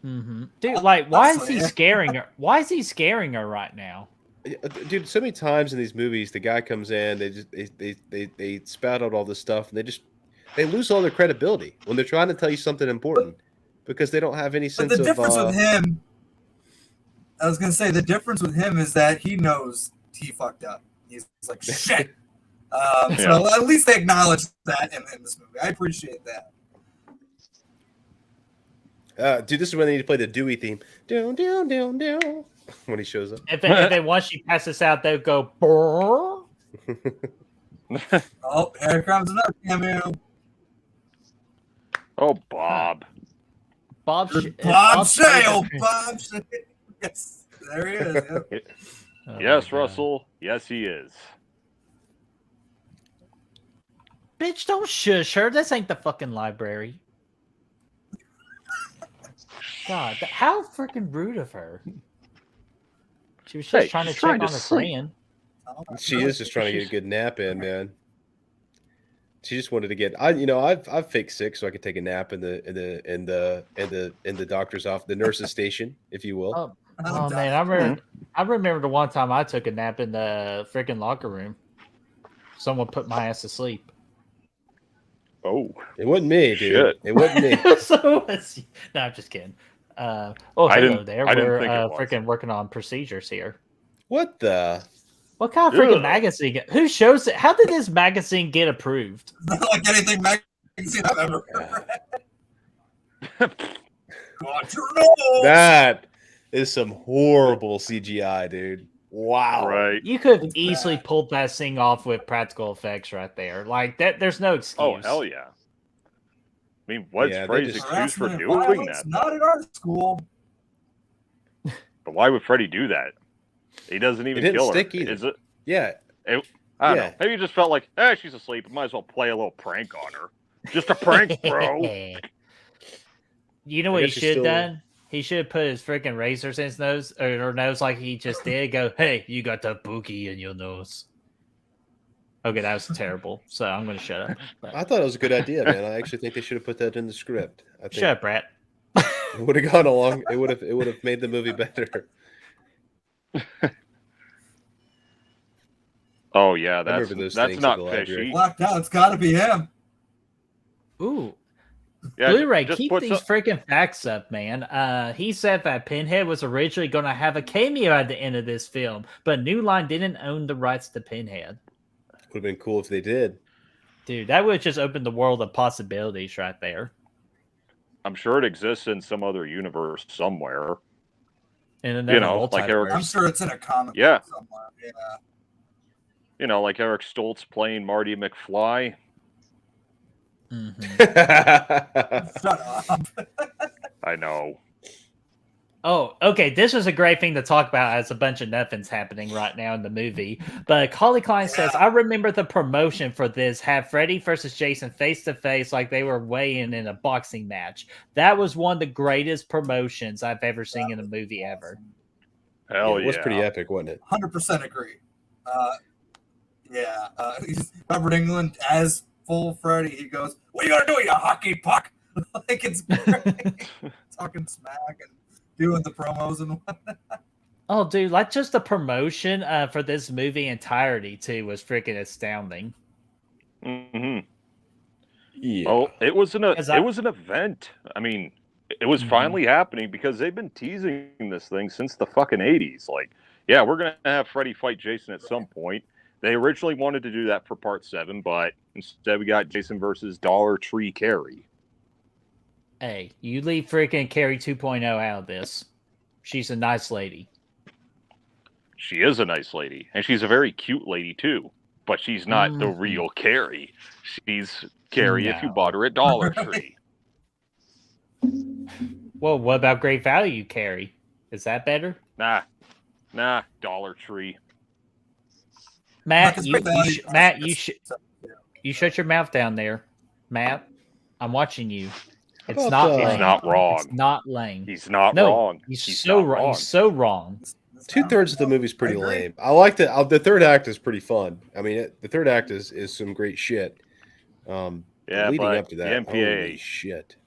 Mm-hmm. Dude, like, why is he scaring her? Why is he scaring her right now? Dude, so many times in these movies, the guy comes in, they spout out all this stuff, and they lose all their credibility when they're trying to tell you something important because they don't have any sense of. The difference with him, I was gonna say, the difference with him is that he knows he fucked up. He's like, shit. So at least they acknowledge that in this movie. I appreciate that. Dude, this is when they need to play the Dewey theme. Down, down, down, down. When he shows up. If they once she passes out, they'll go. Brrr. Oh, here comes another cameo. Oh, Bob. Bob Shale. Bob Shale. Yes, there he is. Yep. Yes, Russell. Yes, he is. Bitch, don't shush her. This ain't the fucking library. God, how freaking rude of her. She was just trying to check on her friend. She is just trying to get a good nap in, man. She just wanted to get. I've faked sick so I could take a nap in the doctor's office, the nurse's station, if you will. Oh man, I remember the one time I took a nap in the freaking locker room. Someone put my ass to sleep. Oh, it wasn't me, dude. Shit. It wasn't me. No, I'm just kidding. Hello there. We're freaking working on procedures here. What the? What kind of freaking magazine? Who shows it? How did this magazine get approved? Not like anything magazine I've ever read. That is some horrible CGI, dude. Wow. Right. You could have easily pulled that thing off with practical effects right there. Like that, there's no excuse. Oh, hell yeah. I mean, what's Freddy's excuse for doing that? Not at our school. But why would Freddy do that? He doesn't even kill her. Either. Is it? Yeah. I don't know. Maybe he just felt like, she's asleep. Might as well play a little prank on her. Just a prank, bro. You know what he should have done? He should have put his freaking razors in his nose or nose like he just did. Go, hey, you got the boogie in your nose. Okay, that was terrible. So I'm going to shut up. But... I thought it was a good idea, man. I actually think they should have put that in the script. Shut up, Brett. It would have gone along. It would have made the movie better. Oh yeah, that's not fishy. Locked out. It's got to be him. Ooh. Yeah, Blu-ray, keep these freaking facts up, man. He said that Pinhead was originally going to have a cameo at the end of this film, but New Line didn't own the rights to Pinhead. Would have been cool if they did. Dude, that would have just opened the world of possibilities right there. I'm sure it exists in some other universe somewhere. In another like I'm sure it's in a comic book somewhere. Yeah. You know, like Eric Stoltz playing Marty McFly. Mm-hmm. Shut up. I know. Oh, okay. This was a great thing to talk about as a bunch of nothing's happening right now in the movie. But Holly Klein says, I remember the promotion for this have Freddy versus Jason face to face like they were weighing in a boxing match. That was one of the greatest promotions I've ever seen in a movie ever. Hell yeah. It was pretty epic, wasn't it? 100% agree. Robert Englund as full Freddy. He goes, "What are you gonna do, you hockey puck?" Like it's great. Talking smack and doing the promos and whatnot. Oh, dude, like just the promotion for this movie entirety too was freaking astounding. Mm-hmm. Yeah. Oh, it was an event. I mean, it was finally happening because they've been teasing this thing since the fucking 80s. Like, yeah, we're gonna have Freddy fight Jason at some point. They originally wanted to do that for part 7, but instead we got Jason versus Dollar Tree Carrie. Hey, you leave freaking Carrie 2.0 out of this. She's a nice lady. She is a nice lady, and she's a very cute lady too. But she's not the real Carrie. She's Carrie if you bought her at Dollar Tree. Well, what about Great Value Carrie? Is that better? Nah, Dollar Tree. Matt, you shut your mouth down there. Matt, I'm watching you. It's not lame. He's not wrong. It's not lame. He's not wrong. He's so wrong. He's so wrong. 2/3 of the movie's pretty lame. I like the third act is pretty fun. I mean, the third act is some great shit. Leading up to that, the MPA, holy shit.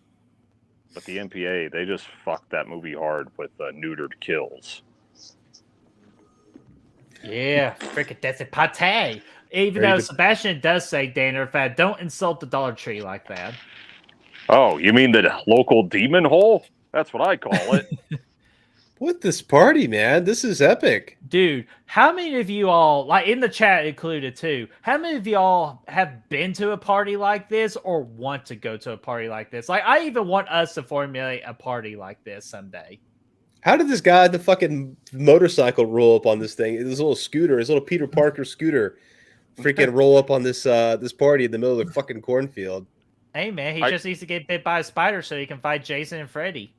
But the MPA, they just fucked that movie hard with neutered kills. Yeah, freaking that's a pate. Even though Sebastian does say, Daner, Fad, don't insult the Dollar Tree like that. Oh, you mean the local demon hole? That's what I call it. What this party, man? This is epic. Dude, how many of you all, like in the chat included too, how many of y'all have been to a party like this or want to go to a party like this? Like, I even want us to formulate a party like this someday. How did this guy, the fucking motorcycle, roll up on this thing? This little scooter, his little Peter Parker scooter, freaking roll up on this this party in the middle of the fucking cornfield. Hey, man, he just needs to get bit by a spider so he can fight Jason and Freddy.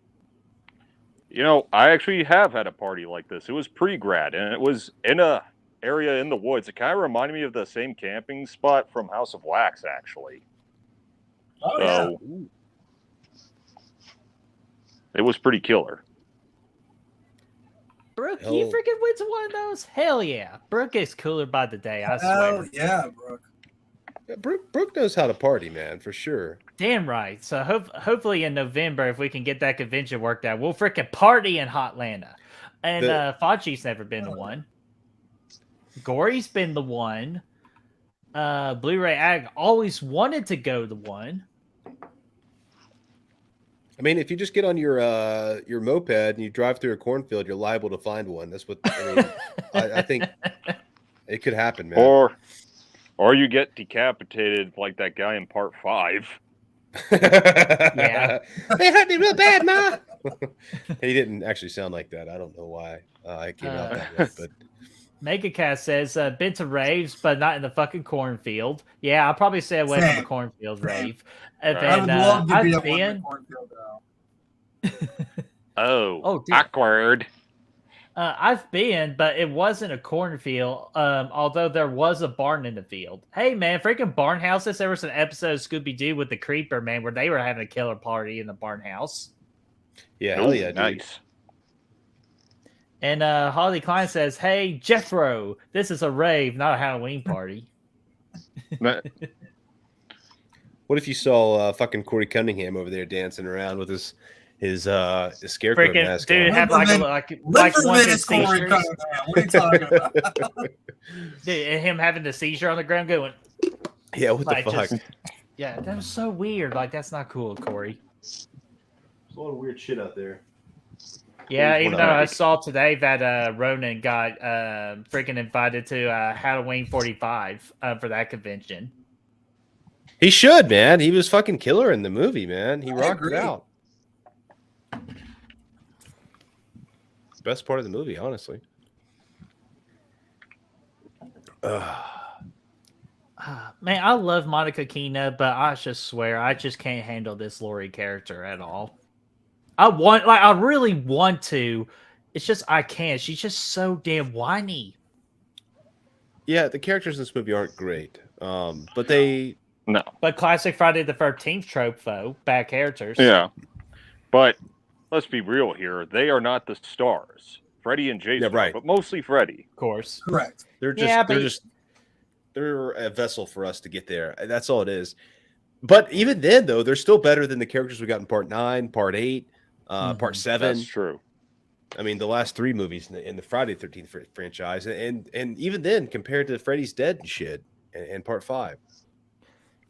You know, I actually have had a party like this. It was pre-grad, and it was in a area in the woods. It kind of reminded me of the same camping spot from House of Wax, actually. Oh, so, it was pretty killer. Brooke, you freaking went to one of those? Hell yeah. Brooke is cooler by the day, I Hell swear. yeah, Brooke. Yeah, Brooke knows how to party, man, for sure. Damn right. So hopefully in November, if we can get that convention worked out, we'll freaking party in Hotlanta. And Fauci's never been the one. Gory's been the one. Blu-ray Ag always wanted to go the one. I mean, if you just get on your moped and you drive through a cornfield, you're liable to find one. That's what I mean. I think it could happen, man. Or you get decapitated like that guy in Part 5. Yeah. They hurt me real bad, Ma. He didn't actually sound like that. I don't know why I came out that way, but Megacast says, been to raves, but not in the fucking cornfield. Yeah, I'll probably stay away from the cornfield rave. And I would then, love to be I've at one in been, the cornfield, though. Oh, dude. awkward. I've been, but it wasn't a cornfield, although there was a barn in the field. Hey, man, freaking barn houses. There was an episode of Scooby-Doo with the Creeper, man, where they were having a killer party in the barn house. Yeah, hell yeah, dude. Nice. And Holly Klein says, hey, Jethro, this is a rave, not a Halloween party. What if you saw fucking Corey Cunningham over there dancing around with his scarecrow Freaking mask dude on? have like one of his seizures. What are you talking about? Dude, and him having the seizure on the ground going. Yeah, what like, the fuck? Yeah, that was so weird. Like, that's not cool, Corey. There's a lot of weird shit out there. Yeah, even though I saw today that Ronan got freaking invited to Halloween 45 for that convention. He should, man. He was fucking killer in the movie, man. He rocked it out. Best part of the movie, honestly. Man, I love Monica Keena, but I just swear I just can't handle this Lori character at all. I really want to. It's just I can't. She's just so damn whiny. Yeah, the characters in this movie aren't great, but they But classic Friday the 13th trope, though. Bad characters. Yeah, but let's be real here. They are not the stars. Freddy and Jason, Yeah, right. But mostly Freddy. Of course. Correct. They're a vessel for us to get there. That's all it is. But even then, though, they're still better than the characters we got in Part 9, Part 8, Part 7. That's true. I mean, the last 3 movies in the Friday the 13th franchise, and even then, compared to Freddy's Dead and shit, and Part 5.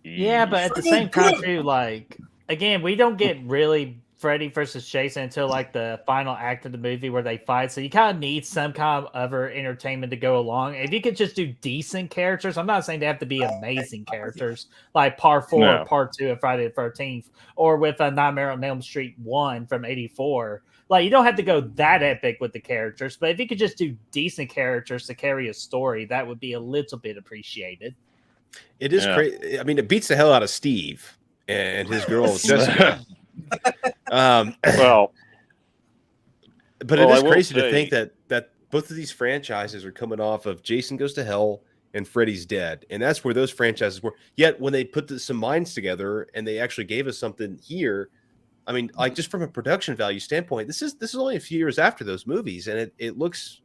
Yeah, but at the same time, too, like, again, we don't get really Freddy versus Jason until, like, the final act of the movie where they fight. So you kind of need some kind of other entertainment to go along. If you could just do decent characters, I'm not saying they have to be amazing characters, like Part 4 or Part 2 of Friday the 13th, or with Nightmare on Elm Street 1 from 84. Like, you don't have to go that epic with the characters, but if you could just do decent characters to carry a story, that would be a little bit appreciated. It is crazy. I mean, it beats the hell out of Steve and his girl Jessica. But it is crazy to think that both of these franchises are coming off of Jason Goes to Hell and Freddy's Dead, and that's where those franchises were. Yet when they put some minds together and they actually gave us something here, I mean, like, just from a production value standpoint, this is only a few years after those movies, and it looks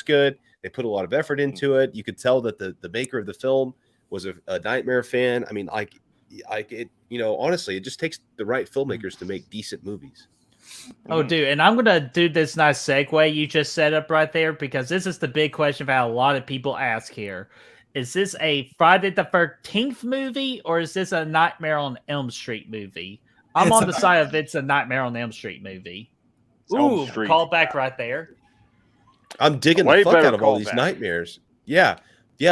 good. They put a lot of effort into it. You could tell that the maker of the film was a Nightmare fan. I mean, honestly, it just takes the right filmmakers to make decent movies. Oh, dude, and I'm going to do this nice segue you just set up right there, because this is the big question that a lot of people ask here. Is this a Friday the 13th movie, or is this a Nightmare on Elm Street movie? I'm on the side of it's a Nightmare on Elm Street movie. Ooh, Street. callback right there. I'm digging Way the fuck better out of all these callback. nightmares. Yeah,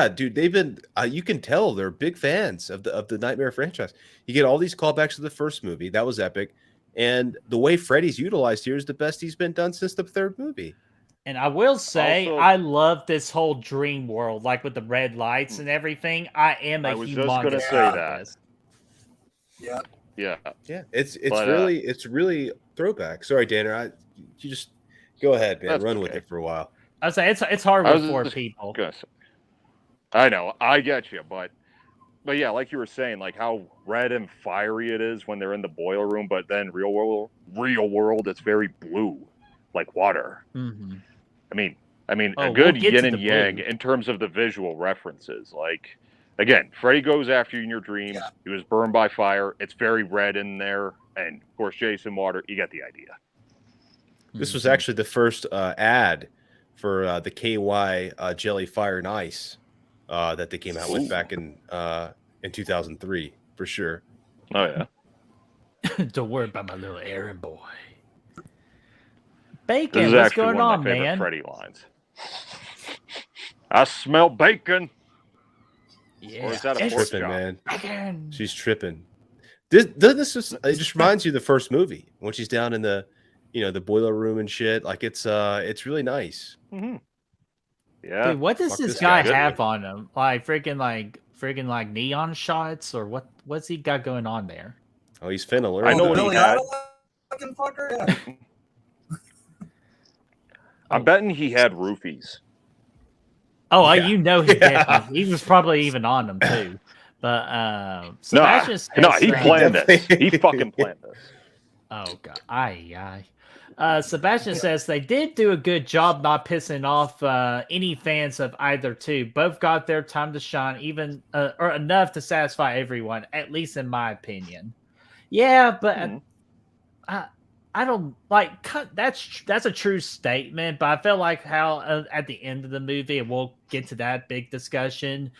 dude. They've been. You can tell they're big fans of the Nightmare franchise. You get all these callbacks to the first movie. That was epic, and the way Freddy's utilized here is the best he's been done since the third movie. And I will say, Also- I love this whole dream world, like with the red lights and everything. I am a I was just humongous gonna say fan of that. this. Yeah. Yeah. Yeah, it's But, really throwback. Sorry, Daner. You just go ahead, man. That's Run with okay. it for a while. I say it's hard I with was 4 just people. gonna say- I know, I get you, but yeah, like you were saying, like how red and fiery it is when they're in the boiler room, but then real world, it's very blue, like water. Mm-hmm. I mean, Oh, a good we'll get yin to and the yang blue. in terms of the visual references. Like, again, Freddy goes after you in your dreams. Yeah. He was burned by fire. It's very red in there, and of course, Jason Water. You get the idea. This was actually the first ad for the KY Jelly Fire and Ice that they came out with back in 2003 for sure. Oh yeah. Don't worry about my little errand boy. This Bacon, is what's actually going one on, of my favorite man? Freddy lines. I smell bacon. Yeah. Or is that a She's pork tripping, chop? man. Bacon. She's tripping. It just reminds you of the first movie when she's down in the the boiler room and shit. Like it's really nice. Mm-hmm. Yeah. Dude, what does Fuck this this guy guy. have on him? Like freaking neon shots, or what's he got going on there? Oh, he's finna learn. I know the what he Billy had. Idol fucking fucker. Yeah. I'm betting he had roofies. Oh, Yeah. he definitely. He was probably even on them too. But Sebastian says, No, he planned this. He fucking planned this. Oh god, aye. Sebastian says they did do a good job not pissing off any fans of either two. Both got their time to shine, even or enough to satisfy everyone, at least in my opinion. Yeah, but I don't like that's a true statement. But I feel like how at the end of the movie, and we'll get to that big discussion.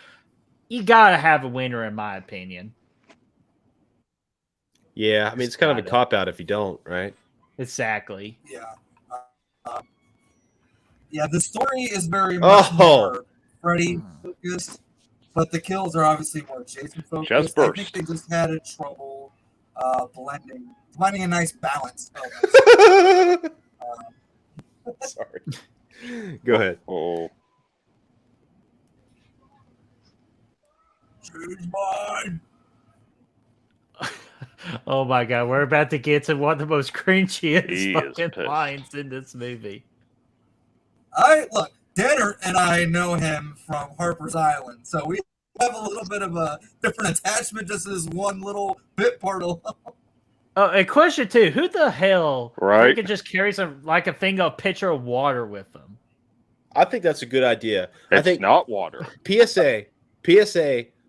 You gotta have a winner, in my opinion. Yeah, I mean it's kind of a cop out if you don't, right? Exactly. Yeah. Yeah, the story is very much more Freddy focused, but the kills are obviously more Jason focused. Chest I burst. think they just had trouble finding a nice balance. Sorry. Go ahead. Oh. Choose mine. Oh my god, we're about to get to one of the most cringiest He is fucking pissed. lines in this movie. Look, Daner and I know him from Harper's Island, so we have a little bit of a different attachment just as one little bit part alone. Oh, and question two: who the hell Right. freaking just carries a pitcher of water with them? I think that's a good idea. I It's think not water. PSA,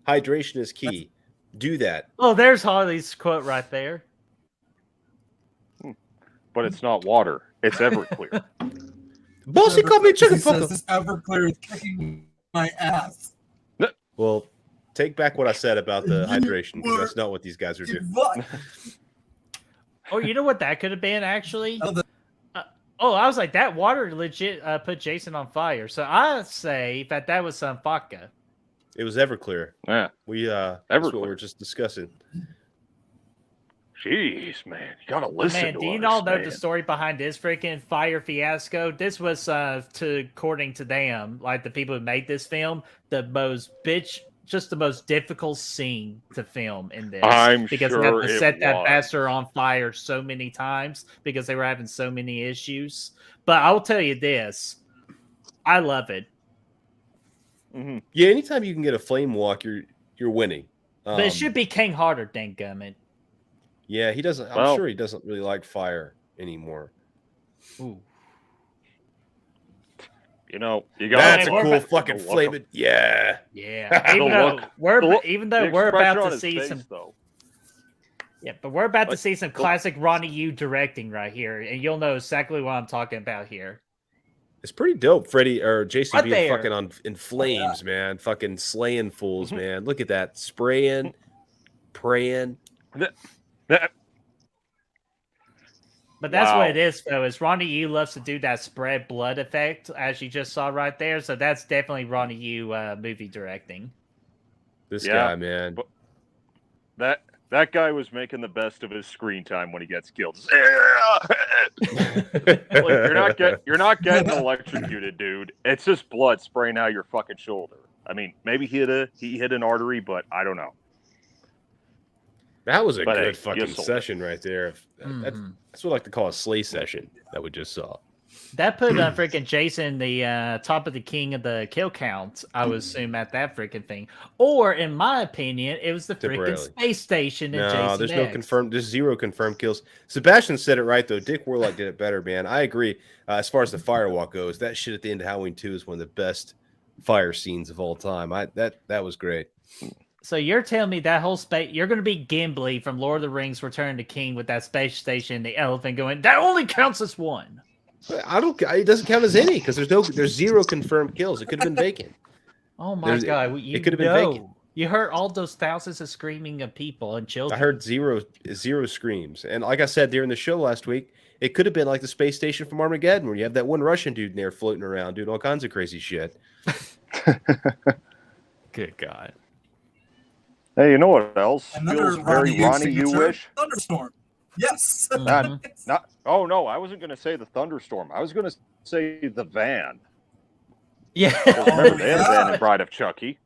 hydration is key. Do that. Oh, there's Harley's quote right there. But it's not water. It's Everclear. Bossy called me chicken He says fucker. this Everclear is kicking my ass. Well, take back what I said about the hydration because that's not what these guys are doing. What? Oh, you know what that could have been actually? Oh, I was like, that water legit put Jason on fire. So I say that was some vodka. It was Everclear. Yeah. That's what we Everclear. were just discussing. Jeez, man. You gotta listen Man, to do you us, all know man. the story behind this freaking fire fiasco? This was, according to them, like the people who made this film, the most difficult scene to film in this. I'm because sure they had to it set that was. bastard on fire so many times because they were having so many issues. But I will tell you this, I love it. Mm-hmm. Yeah, anytime you can get a flame walk, you're winning. But it should be King Harder, danggummit. Yeah, he doesn't. I'm sure he doesn't really like fire anymore. Ooh. You know, you got That's a cool fucking flaming. Yeah. Yeah. Even though we're about to see some. Though. Yeah, but we're about to Like, see some classic Ronnie Yu directing right here, and you'll know exactly what I'm talking about here. It's pretty dope, Freddy or Jason Right being there. fucking in flames, man. Fucking slaying fools, man. Look at that. Spraying, praying. But that's Wow. what it is, though. Is Ronnie Yu loves to do that spread blood effect, as you just saw right there. So that's definitely Ronnie Yu movie directing. This Yeah, guy, man. but that guy was making the best of his screen time when he gets killed. Like, you're not getting electrocuted, dude. It's just blood spraying out your fucking shoulder. I mean, maybe he hit an artery, but I don't know. That was a But, good hey, fucking you sold session right there. That's what I like to call a slay session that we just saw. That put freaking Jason the top of the king of the kill count, I would assume, at that freaking thing. Or, in my opinion, it was the freaking Temporarily. space station in Jason there's X. no confirmed. There's 0 confirmed kills. Sebastian said it right though. Dick Warlock did it better, man. I agree. As far as the firewalk goes, that shit at the end of Halloween 2 is one of the best fire scenes of all time. That was great. So you're telling me that whole space, you're going to be Gimli from Lord of the Rings Return to King with that space station, the elephant going, that only counts as one. It doesn't count as any because there's 0 confirmed kills. It could have been vacant. Oh my God. It could have been vacant. You heard all those thousands of screaming of people and children. I heard zero screams. And like I said during the show last week, it could have been like the space station from Armageddon where you have that one Russian dude in there floating around doing all kinds of crazy shit. Good God. Hey, you know what else Another feels very Ronnie Yu-ish? Thunderstorm. Yes. Oh no, I wasn't going to say the thunderstorm. I was going to say the van. Yeah. Remember, they had a van in Bride of Chucky.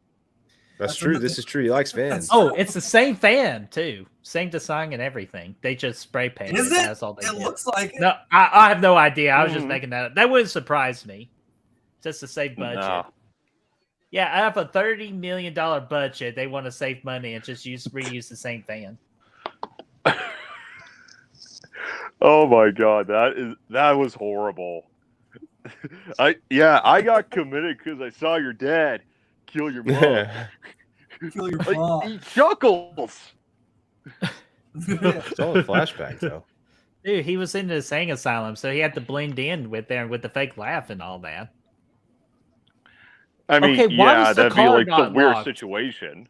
That's true. This is true. He likes vans. Oh, it's the same fan too. Same design and everything. They just spray painted. Is it? That's all they It did. looks like it. No, I have no idea. I was just making that up. That wouldn't surprise me. Just to save budget. No. Yeah, I have a $30 million budget. They want to save money and just reuse the same fan. Oh my God, that was horrible. I got committed because I saw your dad kill your mom. Kill your mom. He chuckles. It's all a flashback though. Dude, he was in the insane asylum, so he had to blend in with the fake laugh and all that. I mean, Okay, why was the that'd be car like the not weird locked? situation.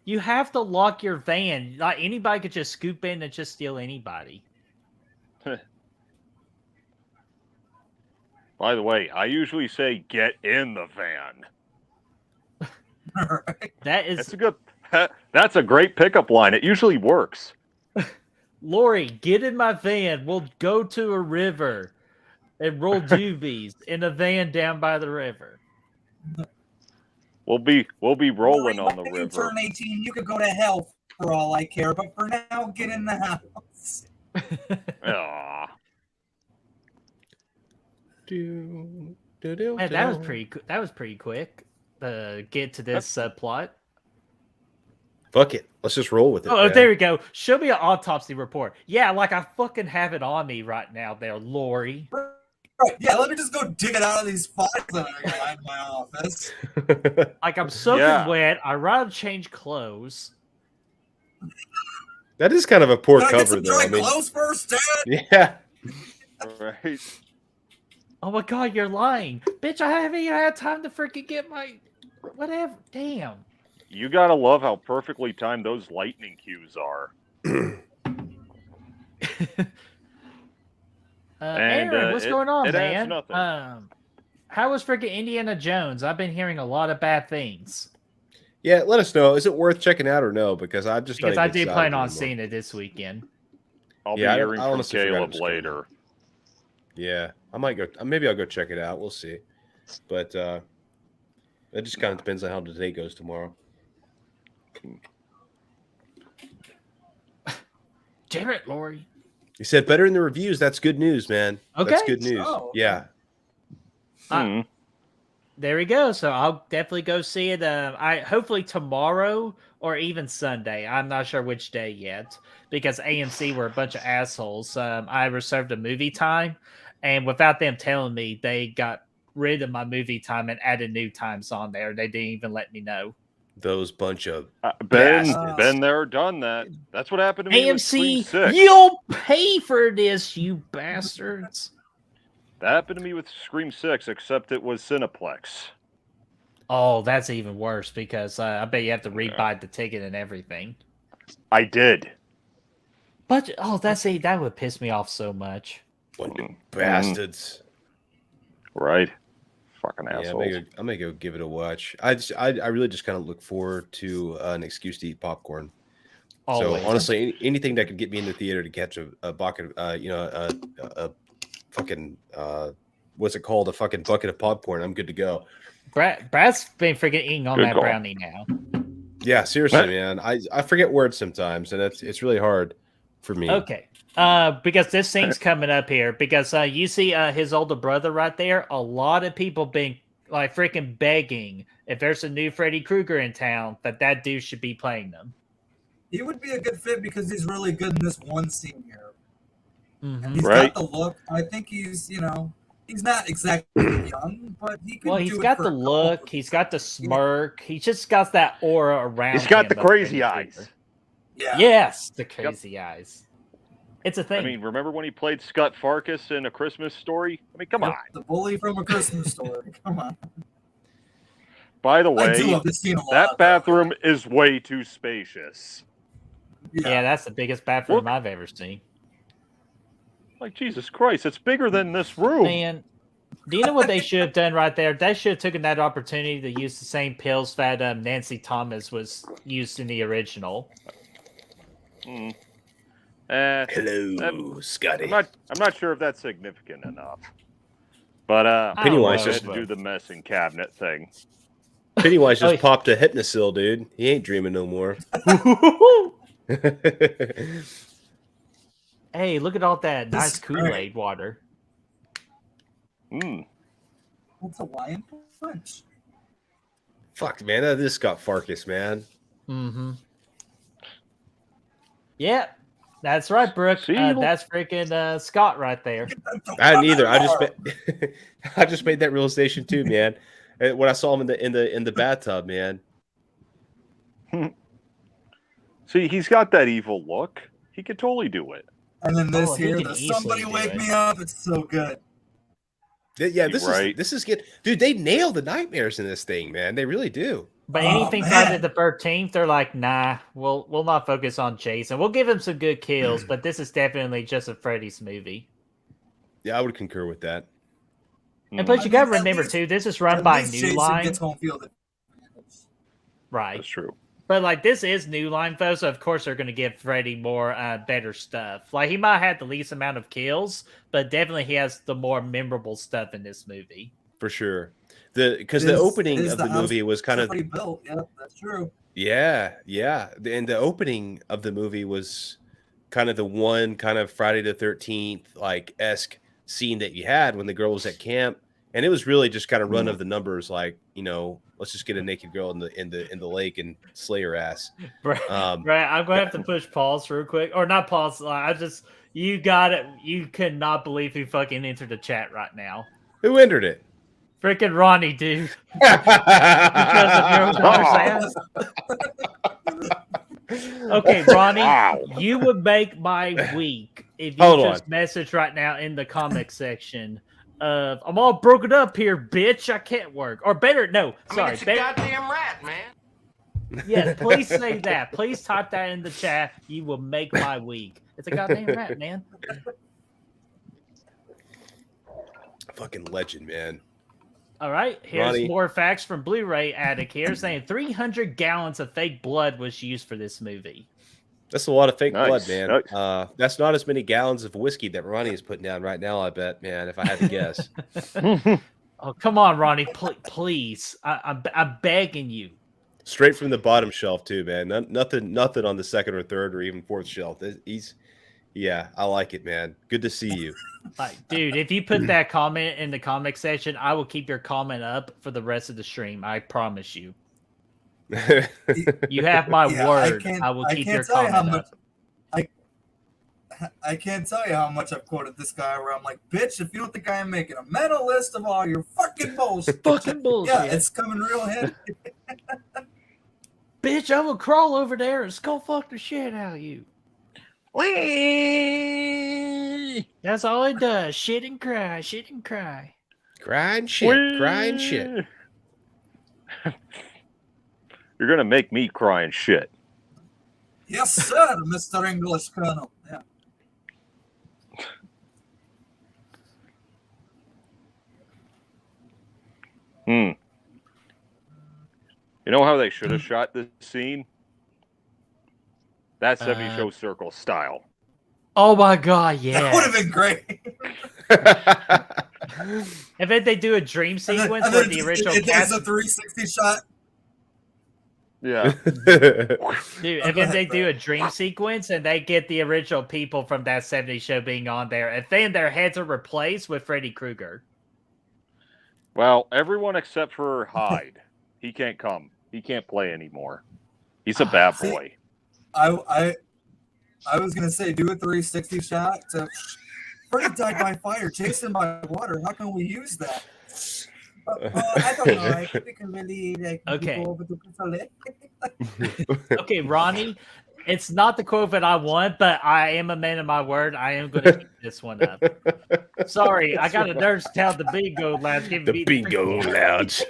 You have to lock your van. Like anybody could just scoop in and just steal anybody. By the way, I usually say get in the van. That's a great pickup line. It usually works. Lori, get in my van. We'll go to a river and roll doobies in a van down by the river. We'll be rolling on the When you river. turn 18, you could go to hell for all I care. But for now, get in the house. Aw. Man, that was pretty quick. Get to this plot. Fuck it. Let's just roll with it. Oh, man. there we go. Show me an autopsy report. Yeah, like I fucking have it on me right now there, Lori. Right, yeah, let me just go dig it out of these files that I got in my office. Like I'm soaking wet. I'd rather change clothes. That is kind of a poor Can I get cover, some though. dry I mean, clothes first, Dad? yeah. Right. Oh my God, you're lying. Bitch, I haven't even had time to freaking get my... Whatever. Damn. You gotta love how perfectly timed those lightning cues are. Aaron, what's going on, it adds man? nothing. How was freaking Indiana Jones? I've been hearing a lot of bad things. Yeah, let us know. Is it worth checking out or no? Because I just Because I do excited plan on anymore. seeing it this weekend. I'll be Yeah, hearing I from honestly forgot it Caleb was coming later. Yeah, I might go. Maybe I'll go check it out. We'll see. But it just kind of depends on how the day goes tomorrow. Damn it, Lori. You said better in the reviews. That's good news, man. That's Okay. good news. Oh, okay. Yeah. There we go. So I'll definitely go see it. I hopefully tomorrow or even Sunday. I'm not sure which day yet because AMC were a bunch of assholes. I reserved a movie time, and without them telling me, they got rid of my movie time and added new times on there. They didn't even let me know. Those bunch of Been there, done that. That's what happened to me with Scream AMC, 6. you'll pay for this, you bastards. That happened to me with Scream 6, except it was Cineplex. Oh, that's even worse because I bet you have to rebuy the ticket and everything. I did. But that would piss me off so much. Bastards. Right. Fucking Yeah, assholes. I'm gonna go give it a watch. I really just kind of look forward to an excuse to eat popcorn. Always. So honestly, anything that could get me in the theater to catch a bucket, a fucking what's it called? A fucking bucket of popcorn. I'm good to go. Brad's been freaking eating on Good that call. brownie now. Yeah, seriously, man. I forget words sometimes, and it's really hard for me. Okay. Because this thing's coming up here. Because you see his older brother right there. A lot of people been like freaking begging if there's a new Freddy Krueger in town that dude should be playing them. He would be a good fit because he's really good in this one scene here. Mm-hmm. He's Right. got the look. I think he's he's not exactly young, but he could. Well, do he's it got for the a couple look. of- He's got the smirk. He just got that aura around. He's got him the of crazy Freddy eyes. Krueger. Yeah. Yes, the crazy eyes. It's a thing. I mean, remember when he played Scott Farkas in A Christmas Story? I mean, come on. The bully from A Christmas Story. Come on. By the I do way, love this scene a lot. that bathroom is way too spacious. yeah, that's the biggest bathroom I've ever seen. Like, Jesus Christ, it's bigger than this room. Man, do you know what they should have done right there? They should have taken that opportunity to use the same pills that Nancy Thomas was used in the original. Hello, Scotty. I'm not sure if that's significant enough. But Pennywise just just do the messing cabinet thing. Pennywise just popped a hypnosil, dude. He ain't dreaming no more. Hey, look at all that This nice is great. Kool-Aid water. What's a lion punch? Fuck, man, that is Scott Farkas, man. Mm-hmm. Yeah, that's right, Brooke. That's freaking Scott right there. I didn't either. I just made that realization too, man. When I saw him in the bathtub, man. See, he's got that evil look. He could totally do it. And then this he here, can the easily somebody do wake it. me up. It's so good. Yeah, this Right. is good, dude. They nail the nightmares in this thing, man. They really do. But Oh, anything man. Friday the 13th, they're like, nah, we'll not focus on Jason. We'll give him some good kills, but this is definitely just a Freddy's movie. Yeah, I would concur with that. And plus, I you got to mean, at remember least- too, this is run At by least New Jason Line, gets home field advantage. right? That's true. But like this is New Line, though, so of course they're going to give Freddy more better stuff. Like he might have the least amount of kills, but definitely he has the more memorable stuff in this movie. For sure. Because the Is- opening is of the house movie was kind of already built. Yep, that's true. yeah. And the opening of the movie was kind of the one kind of Friday the 13th like esque scene that you had when the girl was at camp, and it was really just kind of run of the numbers, like, you know, let's just get a naked girl in the lake and slay her ass. Right, right. I'm going to have to push pause real quick, or not pause. You got it. You could not believe who fucking entered the chat right now. Who entered it? Freaking Ronnie, dude. Because of your mother's ass. Okay, Ronnie, you would make my week if you Hold just message right now in the comic section of I'm all broken up here, bitch. I can't work. Or better, no, sorry. it's a goddamn rat, man. Yes, please say that. Please type that in the chat. You will make my week. It's a goddamn rat, man. Fucking legend, man. All right, here's Ronnie. more facts from Blu-ray Addict here saying 300 gallons of fake blood was used for this movie. That's a lot of fake Nice, blood, man. nice. That's not as many gallons of whiskey that Ronnie is putting down right now, I bet, man, if I had to guess. Oh, come on, Ronnie, please. I'm begging you. Straight from the bottom shelf, too, man. Nothing on the second or third or even fourth shelf. Yeah, I like it, man. Good to see you. Like, dude, if you put that comment in the comic section, I will keep your comment up for the rest of the stream. I promise you. You have my word. I will keep your comment up. I can't tell you how much I've quoted this guy where I'm like, bitch, if you don't think I'm making a mental list of all your fucking bullshit. Fucking bullshit. Yeah, it's coming real handy. Bitch, I will crawl over there and skull fuck the shit out of you. That's all it does. Shit and cry, shit and cry. Crying shit, crying shit. You're gonna make me cry and shit. Yes, sir, Mr. English Colonel. Yeah. You know how they should have shot this scene? That 70 show circle style. Oh my god, yeah. That would have been great. And then they do a dream sequence with the original cast. It's a 360 shot. Yeah. Dude, and then they do a dream sequence and they get the original people from that 70s show being on there. And then their heads are replaced with Freddy Krueger. Well, everyone except for Hyde. He can't come. He can't play anymore. He's a bad boy. I was gonna say do a 360 shot. Freddy died by fire, Jason by water. How can we use that? I don't know. I think we can really Okay. go over to Okay, Ronnie, it's not the quote that I want, but I am a man of my word. I am going to keep this one up. Sorry, I got a nurse down the bingo lounge. The bingo lounge.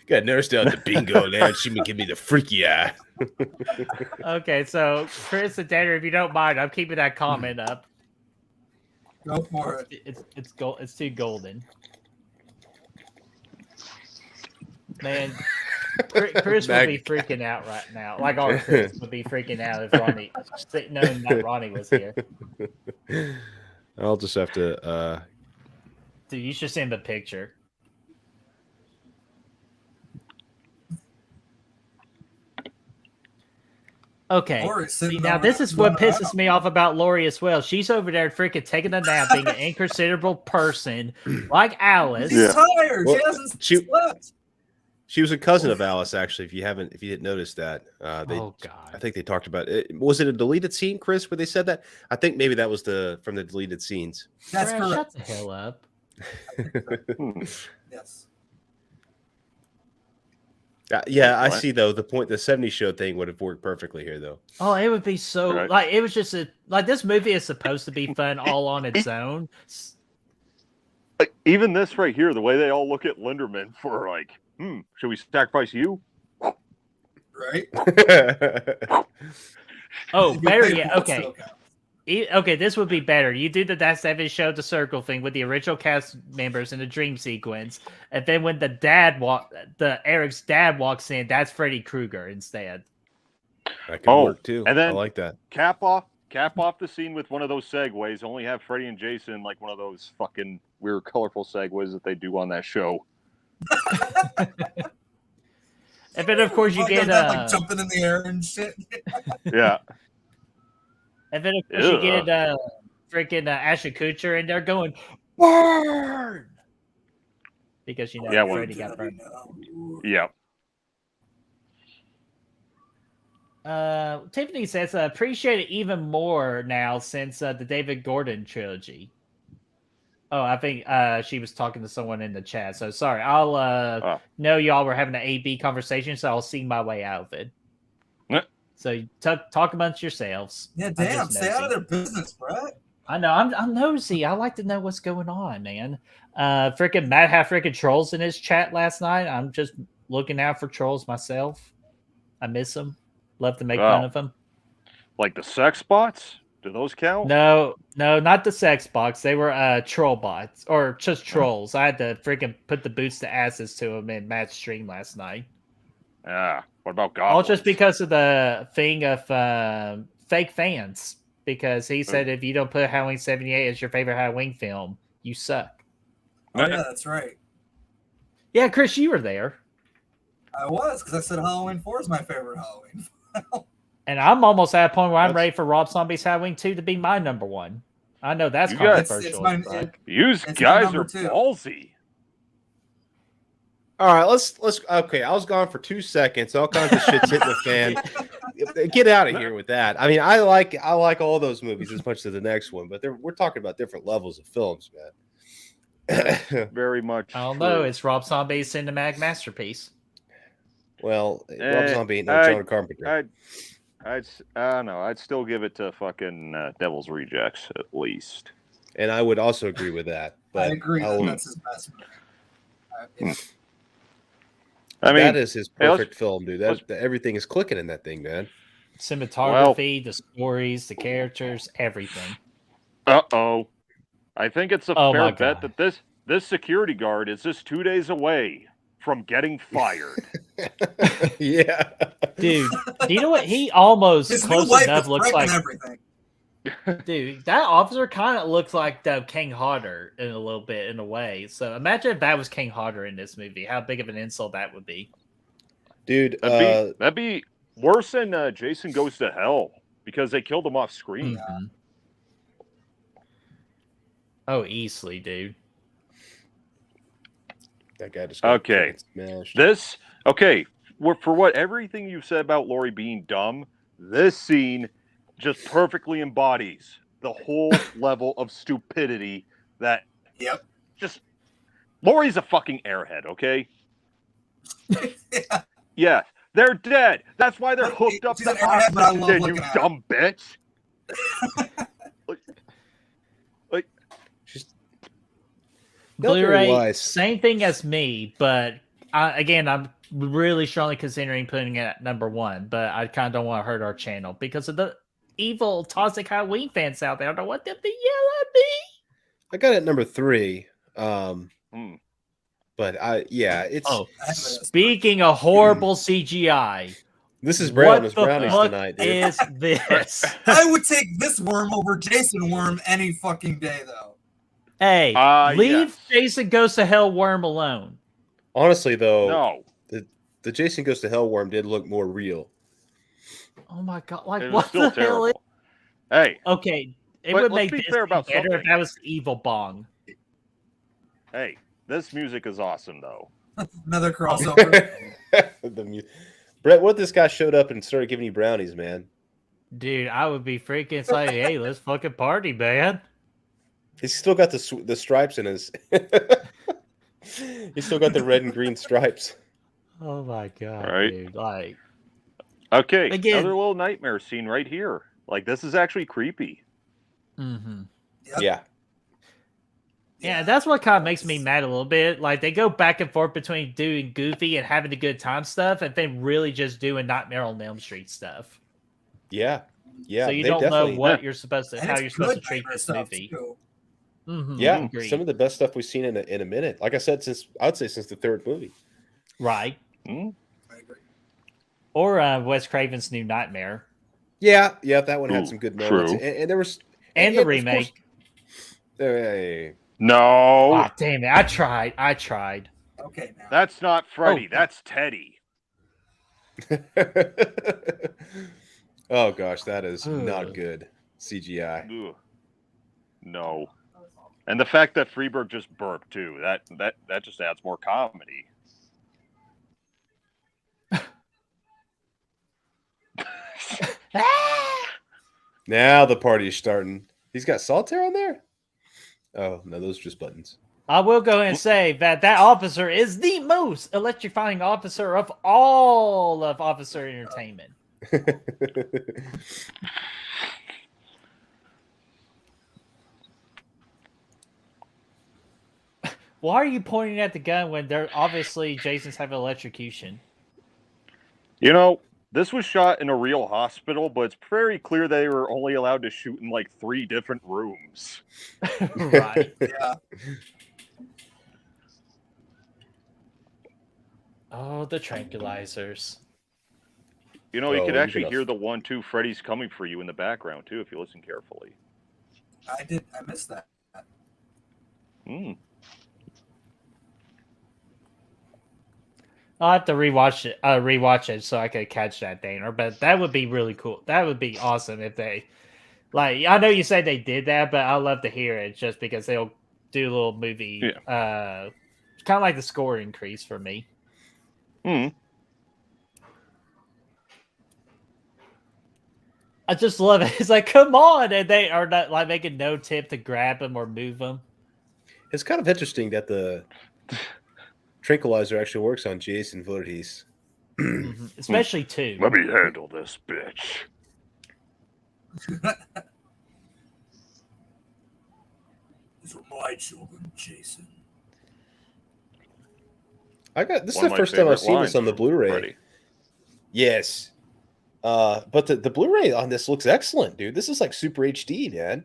Got a nurse down at the bingo lounge. She been giving me the freaky eye. Okay, so Chris and Daner, if you don't mind, I'm keeping that comment up. Go for it. It's gold. It's too golden. Man, Chris would be freaking out right now. Like our Chris would be freaking out if Ronnie, knowing that Ronnie was here. I'll just have to. Dude, you should send a picture. Okay. See, now this is what pisses me off about Lori as well. She's over there freaking taking a nap, being an inconsiderable person like Alice. She's tired. Well, she hasn't slept. She was a cousin of Alice, actually. If you didn't notice that, oh god, I think they talked about it. Was it a deleted scene, Chris, where they said that? I think maybe that was from the deleted scenes. That's correct. Shut the hell up. Yes. Yeah, I see though. The 70s show thing would have worked perfectly here, though. Oh, it would be so like it was just like this movie is supposed to be fun all on its own. Even this right here, the way they all look at Linderman for like, should we sacrifice you? Right. Oh, better yet. Okay. Okay, this would be better. You do the That 70s Show the circle thing with the original cast members in the dream sequence, and then when Eric's dad walks in, that's Freddy Krueger instead. That could work too. And then I like that. Cap off the scene with one of those segues. Only have Freddy and Jason like one of those fucking weird, colorful segues that they do on that show. And then of course you get like jumping in the air and shit. Yeah. And then, of course, you get freaking Ashton Kutcher, and they're going, burn! Because, Freddy got burned. Yeah. Tiffany says, appreciate it even more now since the David Gordon trilogy. Oh, I think she was talking to someone in the chat. So, sorry. I'll know y'all were having an A-B conversation, so I'll see my way out of it. So talk amongst yourselves. Yeah, damn. Stay out of their business, Brett. I know. I'm nosy. I like to know what's going on, man. Freaking Matt had freaking trolls in his chat last night. I'm just looking out for trolls myself. I miss them. Love to make fun of them. Like the sex bots? Do those count? No, not the sex bots. They were troll bots or just trolls. I had to freaking put the boots to asses to them in Matt's stream last night. Yeah. What about goblins? All just because of the thing of fake fans. Because he said if you don't put Halloween 78 as your favorite Halloween film, you suck. Oh, yeah, that's right. Yeah, Chris, you were there. I was, because I said Halloween 4 is my favorite Halloween. And I'm almost at a point where I'm ready for Rob Zombie's Halloween 2 to be my number one. I know that's controversial. You guys are ballsy. All right, let's. Okay, I was gone for 2 seconds. All kinds of shit's hitting the fan. Get out of here with that. I mean, I like all those movies as much as the next one, but we're talking about different levels of films, man. Very much. I don't know. It's Rob Zombie's cinematic masterpiece. Well, Rob Zombie ain't no John Carpenter. I don't know. I'd still give it to fucking Devil's Rejects at least. And I would also agree with that. But I agree. That's his best movie. I mean, that is his perfect film, dude. Everything is clicking in that thing, man. Cinematography, the stories, the characters, everything. I think it's a Oh fair my bet God. that this security guard is just 2 days away from getting fired. Yeah. Dude, do you know what? He almost His new close wife enough is looks wrecking like. everything. Dude, that officer kind of looks like King Hodder in a little bit, in a way. So imagine if that was King Hodder in this movie. How big of an insult that would be. Dude, That'd be worse than Jason Goes to Hell because they killed him off screen. Mm-hmm. Oh, easily, dude. That guy just got Okay. smashed. For what everything you said about Laurie being dumb, this scene just perfectly embodies the whole level of stupidity that. Yep. Just Laurie's a fucking airhead, okay? Yeah, they're dead. That's why they're hooked up she's to an airhead, but I love oxygen, you looking at her. dumb bitch. Blu-ray, wise. same thing as me, but I'm really strongly considering putting it at number 1, but I kind of don't want to hurt our channel because of the evil, toxic Halloween fans out there. I don't want them to yell at me. I got it at number 3. But it's. Oh, speaking of horrible CGI, this is brownies what the brownies fuck tonight, dude. is this? I would take this worm over Jason Worm any fucking day, though. Hey, leave Jason Goes to Hell worm alone. Honestly, though, no, the Jason Goes to Hell worm did look more real. Oh my God! Like, It was what still the hell? Is... Hey, okay, it but would let's make be this fair about better if something. that was the evil bong. Hey, this music is awesome, though. Another crossover. Brett, what if this guy showed up and started giving you brownies, man? Dude, I would be freaking excited. Hey, let's fucking party, man. He's still got the stripes in his. He's still got the red and green stripes. Oh my God, Right. dude! Like, Okay, Again- another little nightmare scene right here. Like, this is actually creepy. mm-hmm. Yeah. Yeah, that's what kind of makes me mad a little bit. Like, they go back and forth between doing goofy and having the good time stuff, and then really just doing Nightmare on Elm Street stuff. Yeah. Yeah. So you they don't know definitely- what you're supposed to, And how it's you're supposed to good treat nightmare this stuff, movie. too. Mm-hmm. Yeah, Agreed. some of the best stuff we've seen in a minute. Like I said, I'd say since the 3rd movie. Right. I agree. Or Wes Craven's New Nightmare. Yeah, that one had Ooh, some good moments, true. and there was And the of course- remake. Hey. No, Ah, damn it. I tried. Okay, now. that's not Freddy. Oh. That's Teddy. Oh gosh, that is Ugh. not good CGI. Ugh. No. And the fact that Freeberg just burped too, that just adds more comedy. Now the party is starting. He's got solitaire on there? Oh, no, those are just buttons. I will go and say that officer is the most electrifying officer of all of Officer Entertainment. Why are you pointing at the gun when they're obviously Jason's having electrocution? You know, this was shot in a real hospital, but it's very clear they were only allowed to shoot in like 3 different rooms. Right. Yeah. Oh, the tranquilizers. You know, you Oh, could you're actually gonna- hear the 1-2 Freddy's coming for you in the background too, if you listen carefully. I missed that. Hmm. I'll have to rewatch it so I could catch that, Daner. But that would be really cool. That would be awesome if they, like, I know you said they did that, but I love to hear it just because they'll do a little movie. Yeah. Kind of like the score increase for me. Hmm. I just love it. It's like, come on, and they are not like making no tip to grab them or move them. It's kind of interesting that the tranquilizer actually works on Jason Voorhees. Especially 2. Let me handle this bitch. These are my children, Jason. This is One the of my first time I've favorite seen this lines on the from Blu-ray. Freddy. Yes. But the Blu-ray on this looks excellent, dude. This is like super HD, man.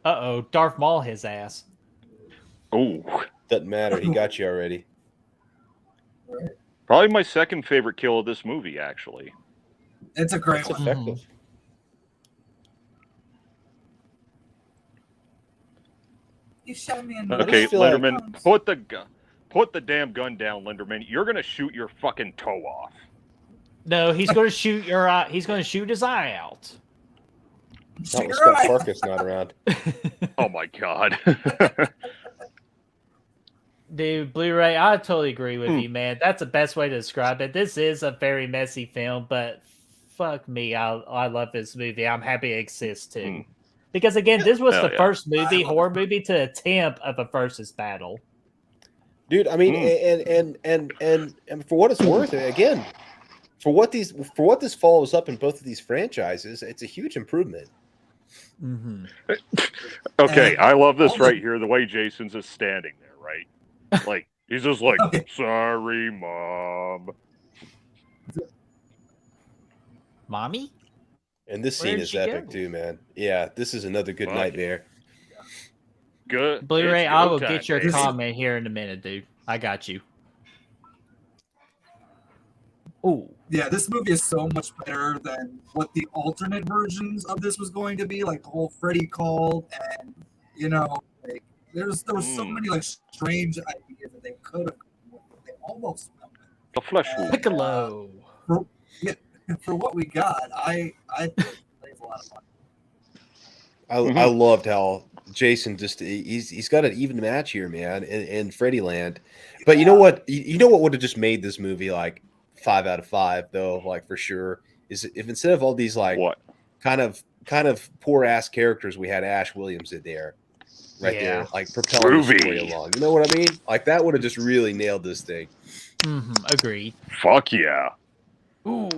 Uh-oh, Darth Maul his ass. Oh, doesn't matter. He got you already. Probably my second favorite kill of this movie, actually. It's a great one. Effective. You shot me in Okay, Linderman, put the damn gun down, Linderman. You're gonna shoot your fucking toe off. No, he's going to shoot your eye. He's going to shoot his eye out. Not with Scott Farkas not around. Oh my god. Dude, Blu-ray, I totally agree with you, man. That's the best way to describe it. This is a very messy film, but fuck me, I love this movie. I'm happy it exists too. Because again, this was the first horror movie to attempt of a versus battle. Dude, I mean, and for what it's worth, again, for what this follows up in both of these franchises, it's a huge improvement. Okay, I love this right here. The way Jason's just standing there, right? Like he's just like, sorry, mom. Mommy? And this scene is epic too, man. Yeah, this is another good nightmare. Good. Blu-ray, I will get your comment here in a minute, dude. I got you. Ooh. Yeah, this movie is so much better than what the alternate versions of this was going to be, like the whole Freddy call, and like there was so many like strange ideas that they could have come with, but they almost went with. The flesh wound. Piccolo. For what we got, I think it's a lot of fun. I loved how Jason he's got an even match here, man, in Freddy Land. But you know what? You know what would have just made this movie like 5 out of 5, though, like for sure, is if instead of all these like kind of poor ass characters, we had Ash Williams in there, there, like propelling the story along. You know what I mean? Like that would have just really nailed this thing. Agreed. Fuck yeah. Ooh.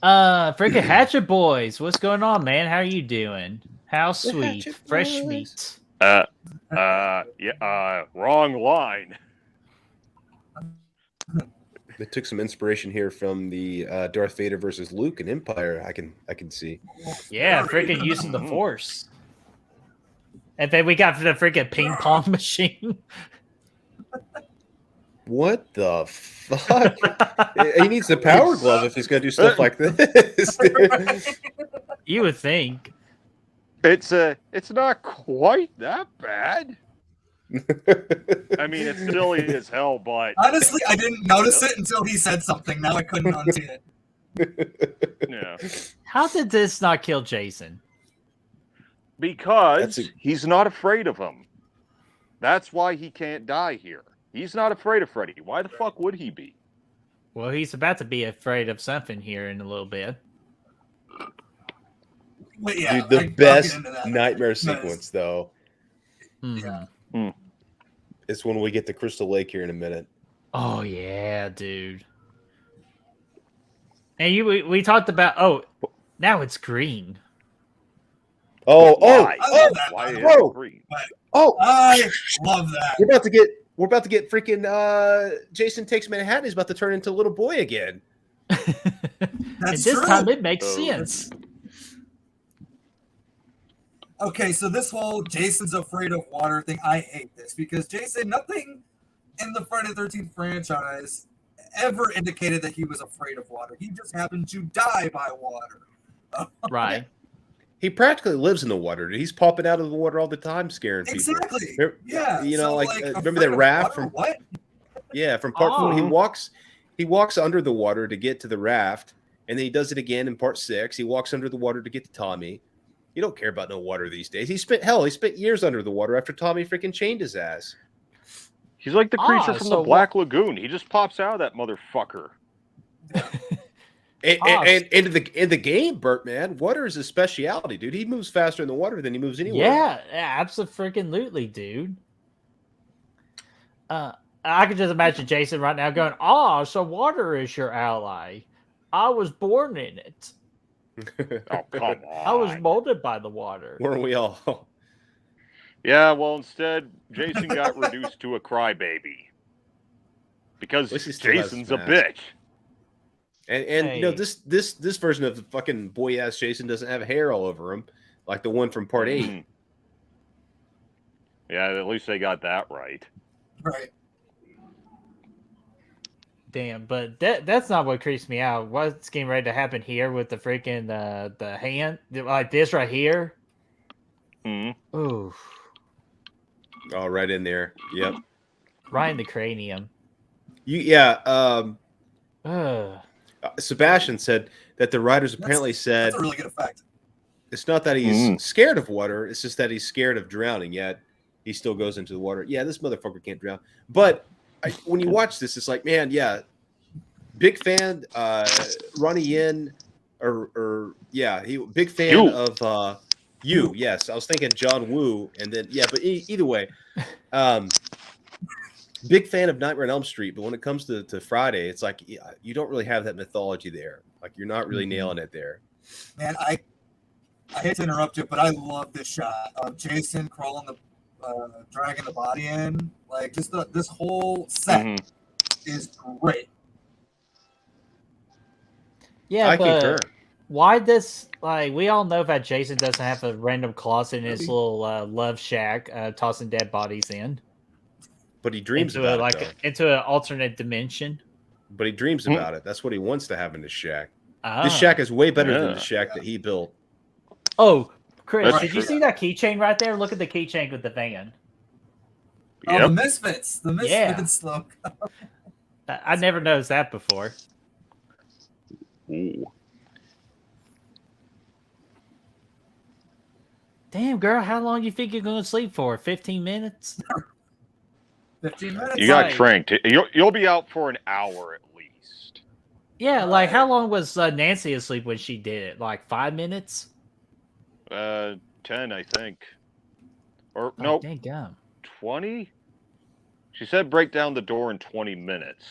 Freaking Hatchet Boys, what's going on, man? How are you doing? How sweet. Fresh meat. Wrong line. They took some inspiration here from the Darth Vader versus Luke in Empire. I can see. Yeah, freaking using the Force. And then we got the freaking ping pong machine. What the fuck? He needs the power glove if he's gonna do stuff like this. You would think. It's not quite that bad. I mean, it's silly as hell, but honestly, I didn't notice it until he said something. Now I couldn't unsee it. Yeah. How did this not kill Jason? Because he's not afraid of him. That's why he can't die here. He's not afraid of Freddy. Why the fuck would he be? Well, he's about to be afraid of something here in a little bit. But yeah, dude, the best nightmare sequence, though. Yeah. It's when we get to Crystal Lake here in a minute. Oh yeah, dude. And we talked about now it's green. Why I love that. We're about to get freaking Jason Takes Manhattan. He's about to turn into a little boy again. And this time it makes sense. Okay, so this whole Jason's afraid of water thing, I hate this because Jason, nothing in the Friday the 13th franchise ever indicated that he was afraid of water. He just happened to die by water. Right. He practically lives in the water. He's popping out of the water all the time, scaring people. Exactly. Yeah. You know, so, remember that raft from what? Yeah, from part 4. He walks under the water to get to the raft, and then he does it again in part 6. He walks under the water to get to Tommy. You don't care about no water these days. He spent years under the water after Tommy freaking chained his ass. He's like the creature from the Black Lagoon. He just pops out of that motherfucker. And in the game, Bert, man, water is his speciality, dude. He moves faster in the water than he moves anywhere. Yeah, absolutely, dude. I can just imagine Jason right now going, so water is your ally. I was born in it. Oh, come on. I was molded by the water. Weren't we all? Yeah, well, instead, Jason got reduced to a crybaby. Because least he still has Jason's his a mask. bitch. And you know, Hey. this version of the fucking boy ass Jason doesn't have hair all over him like the one from part 8. Mhm. Yeah, at least they got that right. Right. Damn, but that's not what creeps me out. What's getting ready to happen here with the freaking the hand like this right here? Mhm. Ooh, Oh, right in there. Yep. right in the cranium. Yeah. Ugh. Sebastian said that the writers apparently said That's a really good effect. it's not that he's scared of water; it's just that he's scared of drowning. Yet he still goes into the water. Yeah, this motherfucker can't drown. But when you watch this, it's like, man, yeah, big fan. Ronnie Yin, or yeah, he big fan You. of you. Yes, I was thinking John Woo, and then yeah, but either way, big fan of Nightmare on Elm Street. But when it comes to Friday, it's like you don't really have that mythology there. Like you're not really nailing it there. Man, I hate to interrupt you, but I love this shot of Jason crawling dragging the body in. Like just this whole set is great. Yeah, I but concur. why this? Like, we all know that Jason doesn't have a random closet in his little love shack, tossing dead bodies in. But he dreams into about it, though. into an alternate dimension. But he dreams about it. That's what he wants to have in his shack. Ah. This shack is way better than the shack that he built. Oh, Chris, That's did you true. see that keychain right there? Look at the keychain with the van. Oh, Yep. the Misfits. The Misfits look. I never noticed that before. Ooh. Damn, girl, how long you think you're going to sleep for? 15 minutes? 15 minutes. You got Like- tranked. You'll be out for an hour at least. Yeah, like how long was Nancy asleep when she did it? Like 5 minutes? 10, I think. Or Oh, nope, dang gum. 20. She said break down the door in 20 minutes.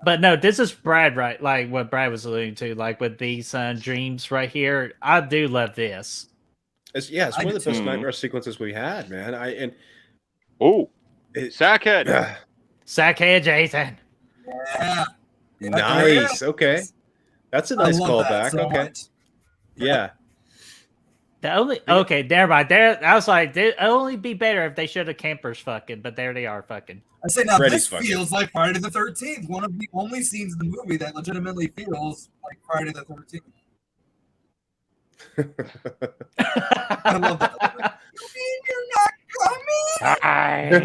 But no, this is Brad, right? Like what Brad was alluding to, like with these dreams right here. I do love this. It's one of the best nightmare sequences we had, man. Oh, Sackhead. Sackhead Jason. Yeah. Nice. Okay. That's a nice I love that callback. so Okay. much. Yeah. The only okay, never mind. There, I was like, it'd only be better if they showed the campers fucking, but there they are fucking. I say now Freddy's this fucking. feels like Friday the 13th. One of the only scenes in the movie that legitimately feels like Friday the 13th. I love that. You mean you're not coming?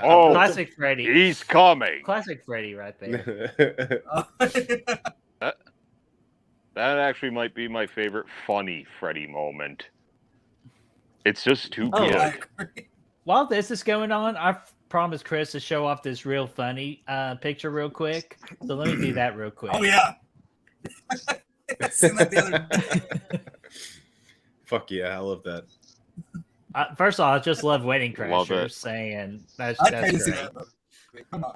Oh, Classic Freddy. he's coming. Classic Freddy right there. That actually might be my favorite funny Freddy moment. It's just too Oh, good. I agree. While this is going on, I promised Chris to show off this real funny picture real quick. So let me do that real quick. Oh yeah. I seen that the other day. Fuck yeah, I love that. First of all, I just love Wedding Love it. Crashers, saying that's I'd pay to see great. that movie. Come on.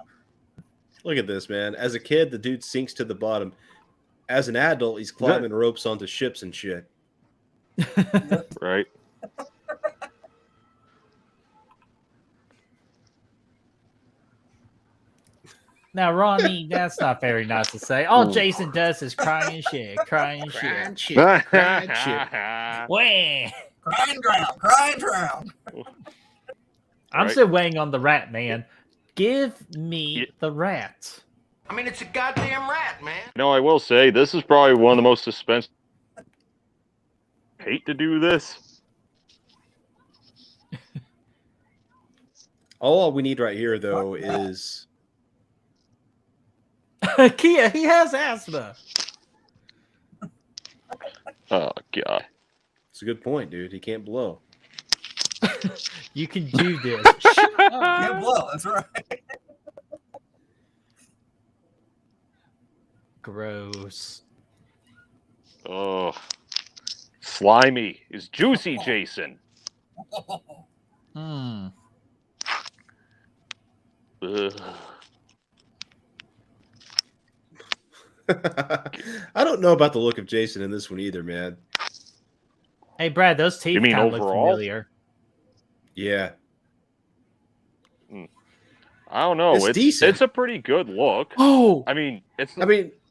Look at this, man. As a kid, the dude sinks to the bottom. As an adult, he's climbing ropes onto ships and shit. Right? Now, Ronnie, that's not very nice to say. All Jason does is cry and shit, cry and shit. Wah! Cry and drown. Cry and drown. I'm Right. still waiting on the rat, man. Give me the rat. I mean, it's a goddamn rat, man. No, I will say this is probably one of the most suspense. Hate to do this. All we need right here, though, is Kia, he has asthma. Oh god. it's a good point, dude. He can't blow. You can do this. Can't blow. That's right. Gross. Oh. Slimy is juicy, Jason. Hmm. Ugh. I don't know about the look of Jason in this one either, man. Hey, Brad, those teeth You mean kind of look overall? familiar. Yeah. I don't know. It's decent. It's a pretty good look. Oh, I mean,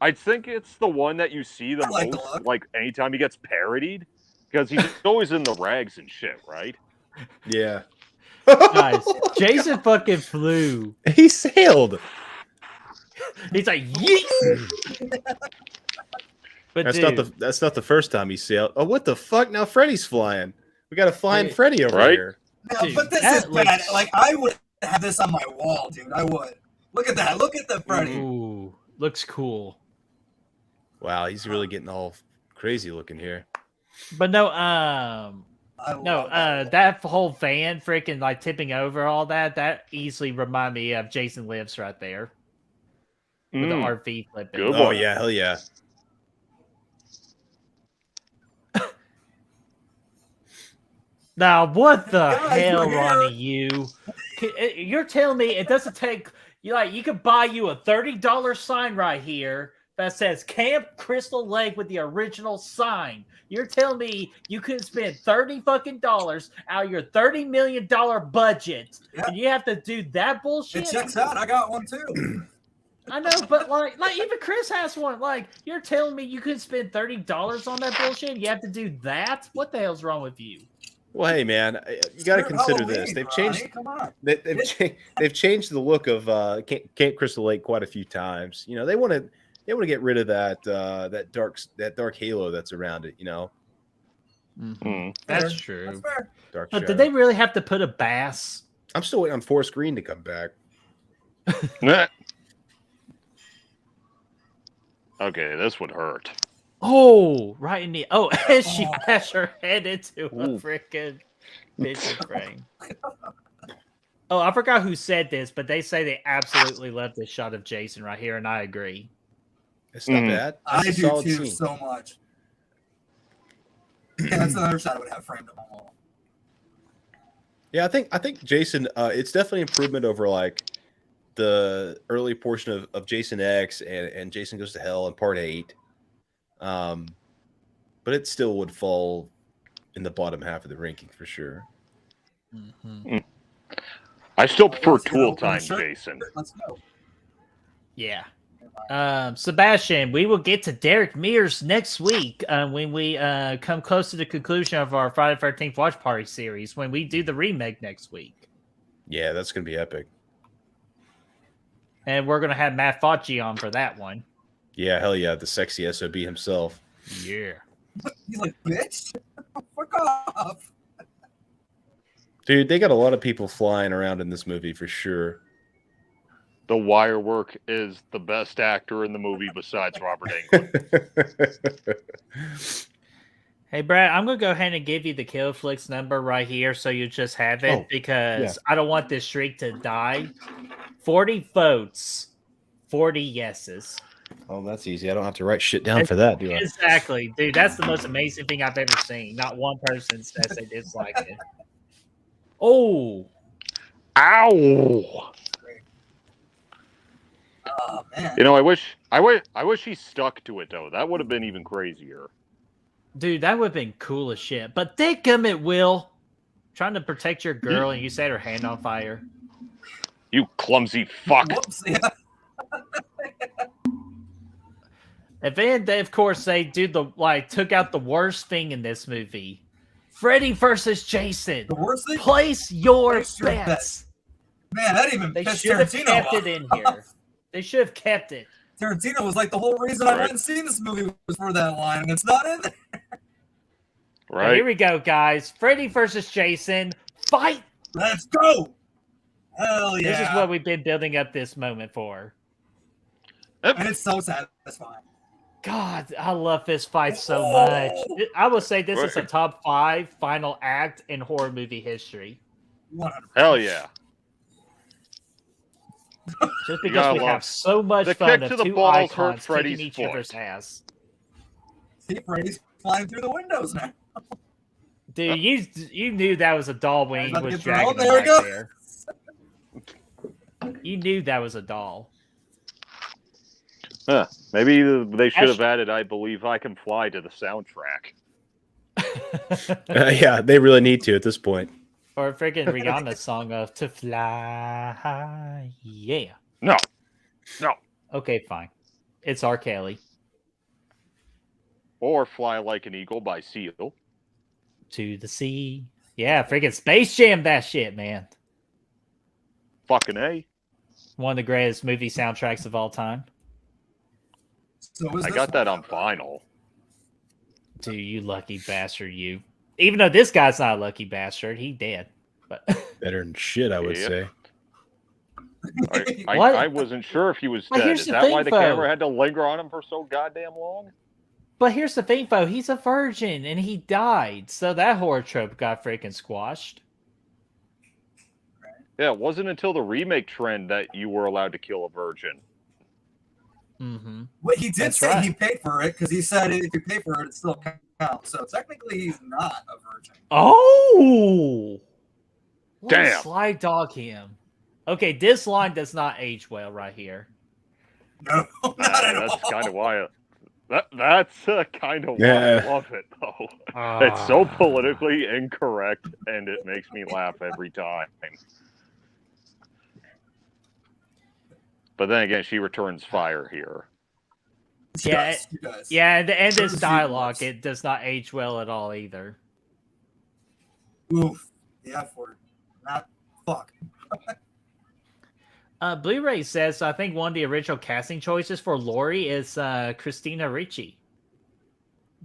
I think it's the one that you see the most, like anytime he gets parodied, because he's always in the rags and shit, right? Yeah. Guys, Jason fucking flew. He sailed. He's like, yeet. But that's not the first time he sailed. Oh, what the fuck? Now Freddy's flying. We got a flying Freddy over here. No, but this is bad. Like, I would have this on my wall, dude. I would. Look at that. Look at the Freddy. Ooh, looks cool. Wow, he's really getting all crazy looking here. But no, that whole van freaking like tipping over all that easily remind me of Jason Lives right there. With the RV flipping. Oh yeah, hell yeah. Now, what the hell, Ronnie? You're telling me it doesn't take you could buy you a $30 sign right here that says Camp Crystal Lake with the original sign. You're telling me you couldn't spend $30 out of your $30 million budget, and you have to do that bullshit? It checks out. I got one too. I know, but like even Chris has one. Like, you're telling me you could spend $30 on that bullshit, and you have to do that? What the hell's wrong with you? Well, hey man, you got to consider this. They've changed. They've changed the look of Camp Crystal Lake quite a few times. You know, they want to get rid of that dark halo that's around it. You know, That's true. That's fair. Dark But shadow. did they really have to put a bass? I'm still waiting on Forest Green to come back. Okay, this would hurt. Oh, right in the as she bashed her head into a freaking picture frame. Oh, I forgot who said this, but they say they absolutely love this shot of Jason right here, and I agree. It's not bad. I That's a do solid too scene. so much. Yeah, that's another shot I would have framed on my wall. Yeah, I think Jason. It's definitely improvement over like the early portion of Jason X and Jason Goes to Hell in Part 8. But it still would fall in the bottom half of the ranking for sure. I still prefer Tool Time, Jason. Let's go. Yeah. Sebastian, we will get to Derek Mears next week when we come close to the conclusion of our Friday the 13th Watch Party series, when we do the remake next week. Yeah, that's going to be epic. And we're going to have Matt Fauci on for that one. Yeah, hell yeah, the sexy SOB himself. Yeah. He's like, bitch, fuck off. Dude, they got a lot of people flying around in this movie for sure. The wire work is the best actor in the movie besides Robert Englund. Hey, Brad, I'm going to go ahead and give you the KillFlix number right here so you just have it because I don't want this streak to die. 40 votes, 40 yeses. Oh, that's easy. I don't have to write shit down for that, do I? Exactly. Dude, that's the most amazing thing I've ever seen. Not one person says they dislike it. Oh. Ow. Oh, man. You know, I wish he stuck to it though. That would have been even crazier. Dude, that would have been cool as shit. But dadgummit, Will, trying to protect your girl and you set her hand on fire. You clumsy fuck. Whoops, yeah. And then, of course, they do took out the worst thing in this movie. Freddy versus Jason. The worst thing? Place your bets. Man, that even They pissed should have Tarantino kept off. it in here. They should have kept it. Tarantino was like, the whole reason I went and seen this movie was for that line, and it's not in there. Right. Here we go, guys. Freddy versus Jason. Fight! Let's go! Hell yeah. This is what we've been building up this moment for. And it's so satisfying. God, I love this fight so much. I would say this is a top 5 final act in horror movie history. 100%. Hell yeah. Just because we have so much fun of two icons kicking each other's ass. See, Freddy's flying through the windows now. Dude, you knew that was a doll when he was dragging there we go. there. You knew that was a doll. Huh. Maybe they should have added "I Believe I Can Fly" to the soundtrack. Yeah, they really need to at this point. Or freaking Rihanna's song of "To Fly." Yeah. No. Okay, fine. It's R. Kelly. Or "Fly Like an Eagle" by Seal. To the sea. Yeah, freaking Space Jam that shit, man. Fucking A. One of the greatest movie soundtracks of all time. So I got that on vinyl. Dude, you lucky bastard, you. Even though this guy's not a lucky bastard, he dead. But Better than shit, I would say. I wasn't sure if he was Well, dead. here's Is the that thing, why the though. camera had to linger on him for so goddamn long? But here's the thing, though. He's a virgin, and he died. So that horror trope got freaking squashed. Yeah, it wasn't until the remake trend that you were allowed to kill a virgin. Mm-hmm. Well, he did That's say right. he paid for it because he said if you pay for it, it still counts. So technically, he's not a virgin. Oh! What a Damn. sly dog him. Okay, this line does not age well right here. No, not at all. That's kind of why. That's kind of why Yeah. I love it, though. It's so politically incorrect, and it makes me laugh every time. But then again, she returns fire here. Yeah, Yes, he does. yeah, and this Certain dialogue, sequence. it does not age well at all either. Oof. The F word. Not fuck. Blu-ray says, I think one of the original casting choices for Lori is Christina Ricci.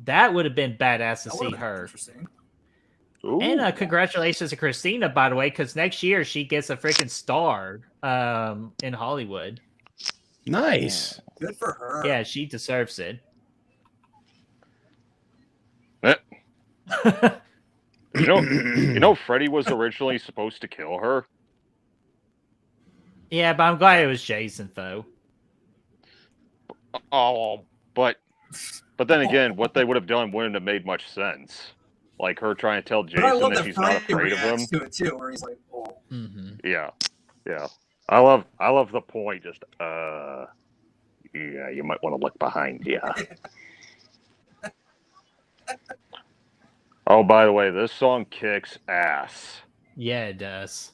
That would have been badass to That see would've been her. interesting. Ooh. And congratulations to Christina, by the way, because next year she gets a freaking star in Hollywood. Nice. Good for her. Yeah, she deserves it. You know, Freddy was originally supposed to kill her. Yeah, but I'm glad it was Jason, though. Oh, but then again, what they would have done wouldn't have made much sense. Like her trying to tell But I Jason love that that she's not Freddy afraid of him. reacts to it too, where he's like, "Oh, Mm-hmm. Yeah. I love the point. Just yeah, you might want to look behind you. Oh, by the way, this song kicks ass. Yeah, it does.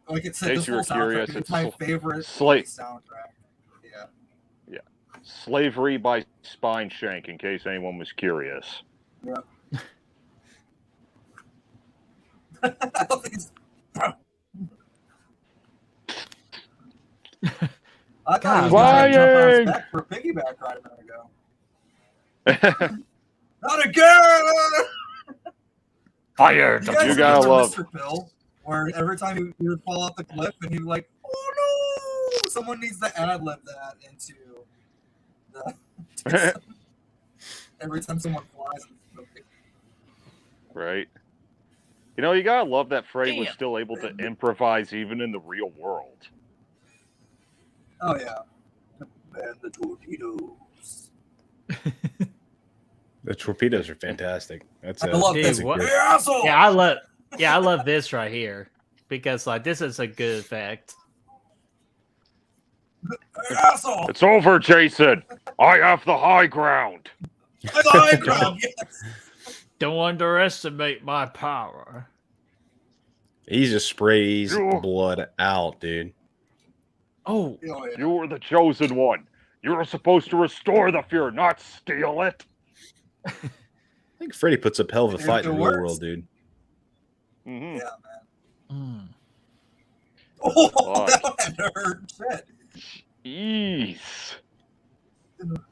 like it In said, case this you whole were curious, soundtrack is it's my favorite Slate. soundtrack." Yeah. Slavery by Spine Shank, in case anyone was curious. Yeah. I don't think it's. I thought he was going to jump on his back for a piggyback ride a minute ago. Not again! Fire! You guys You gotta remember love- Mr. Bill, where every time he would fall off the cliff and he'd be like, "Oh no!" Someone needs to ad-lib that into the. Every time someone flies. Right. You know, you gotta love that Freddy was Damn. still able to improvise even in the real world. Oh yeah. And the torpedoes. The torpedoes are fantastic. That's I love Dude, this. what- Hey, asshole! Yeah, I love this right here because like this is a good effect. Hey, asshole! It's over, Jason. I have the high ground. I the high ground, yes. Don't underestimate my power. He just sprays You- blood out, dude. Oh, Oh, yeah. You were the chosen one. You were supposed to restore the fear, not steal it. I think Freddy puts up hell of a It- fight in it the real works. world, dude. Mm-hmm. Yeah, man. mm. Oh, Fuck. that hurt. Shit. Jeez.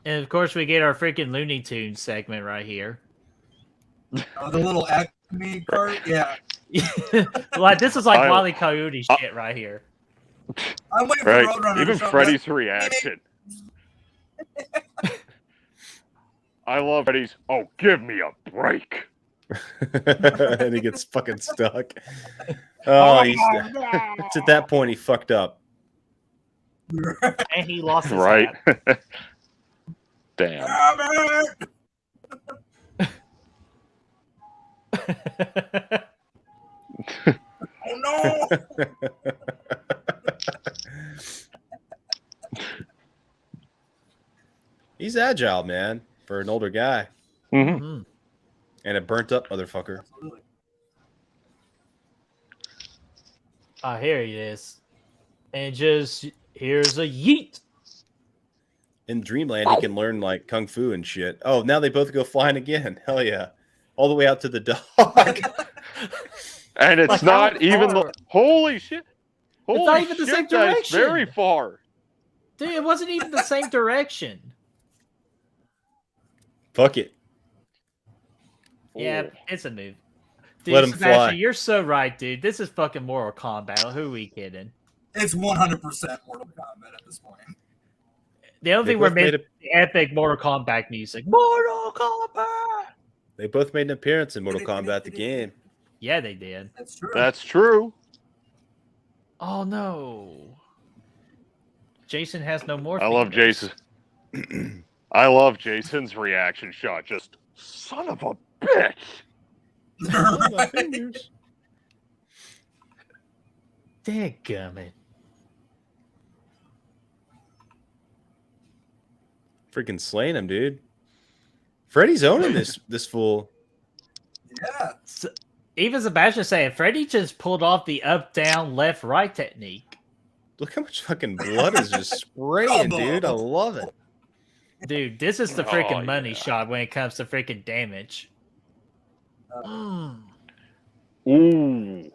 And of course we get our freaking Looney Tunes segment right here. Oh, the little Acme cart? Yeah. Like this is like I- Wile E. Coyote shit right here. I'm waiting for Right. Roadrunner to Even show up. Freddy's reaction. I love Freddy's. Oh, give me a break. And he gets fucking stuck. Oh, it's at that point he fucked up. And he lost his Right. hat. Damn. Damn it! Oh no! He's agile, man, for an older guy. Mm-hmm. Mhm. And a burnt up motherfucker. Absolutely. Oh, here he is. And just here's a yeet. In Dreamland, he can learn like kung fu and shit. Oh, now they both go flying again. Hell yeah. All the way out to the dog. And it's Like, not how even far? the holy shit. Holy not even the shit, same that's direction. very far. Dude, it wasn't even the same direction. Fuck it. Yeah, Ooh. it's a move. Dude, Let him Sebastian, fly. you're so right, dude. This is fucking Mortal Kombat. Who are we kidding? It's 100% Mortal Kombat at this point. The only They thing we're both made missing is the epic Mortal Kombat music. Mortal Kombat! They both made an appearance in Mortal Kombat, the game. Yeah, they did. That's true. That's true. Oh, no. Jason has no more I love fingers. Jason. I love Jason's reaction shot. Just son of a bitch. Dadgummit. Freaking slaying him, dude. Freddy's owning this fool. Yeah. So, even Sebastian saying, Freddy just pulled off the up, down, left, right technique. Look how much fucking blood is just spraying, dude. I love it. Dude, this is the freaking Oh, money yeah. shot when it comes to freaking damage. Ooh.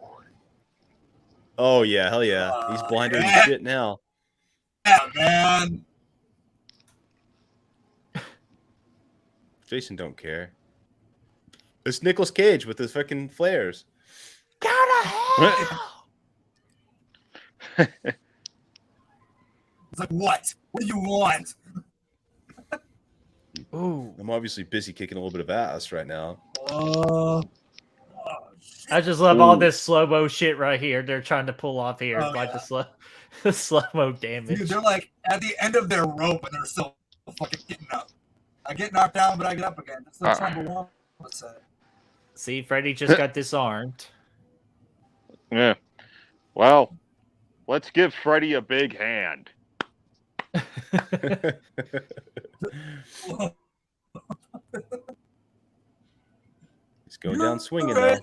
Oh, yeah. Hell yeah. He's blinded yeah. as shit now. Yeah, man. Jason don't care. It's Nicolas Cage with his fucking flares. Go to hell! It's like, what? What do you want? Ooh. I'm obviously busy kicking a little bit of ass right now. I just love all this slow-mo shit right here. They're trying to pull off here. Oh, like yeah. the slow-mo damage. Dude, they're like at the end of their rope and they're still fucking getting up. I get knocked down, but I get up again. That's the number one. What's that? See, Freddy just got disarmed. Yeah. Well, let's give Freddy a big hand. He's going down swinging now.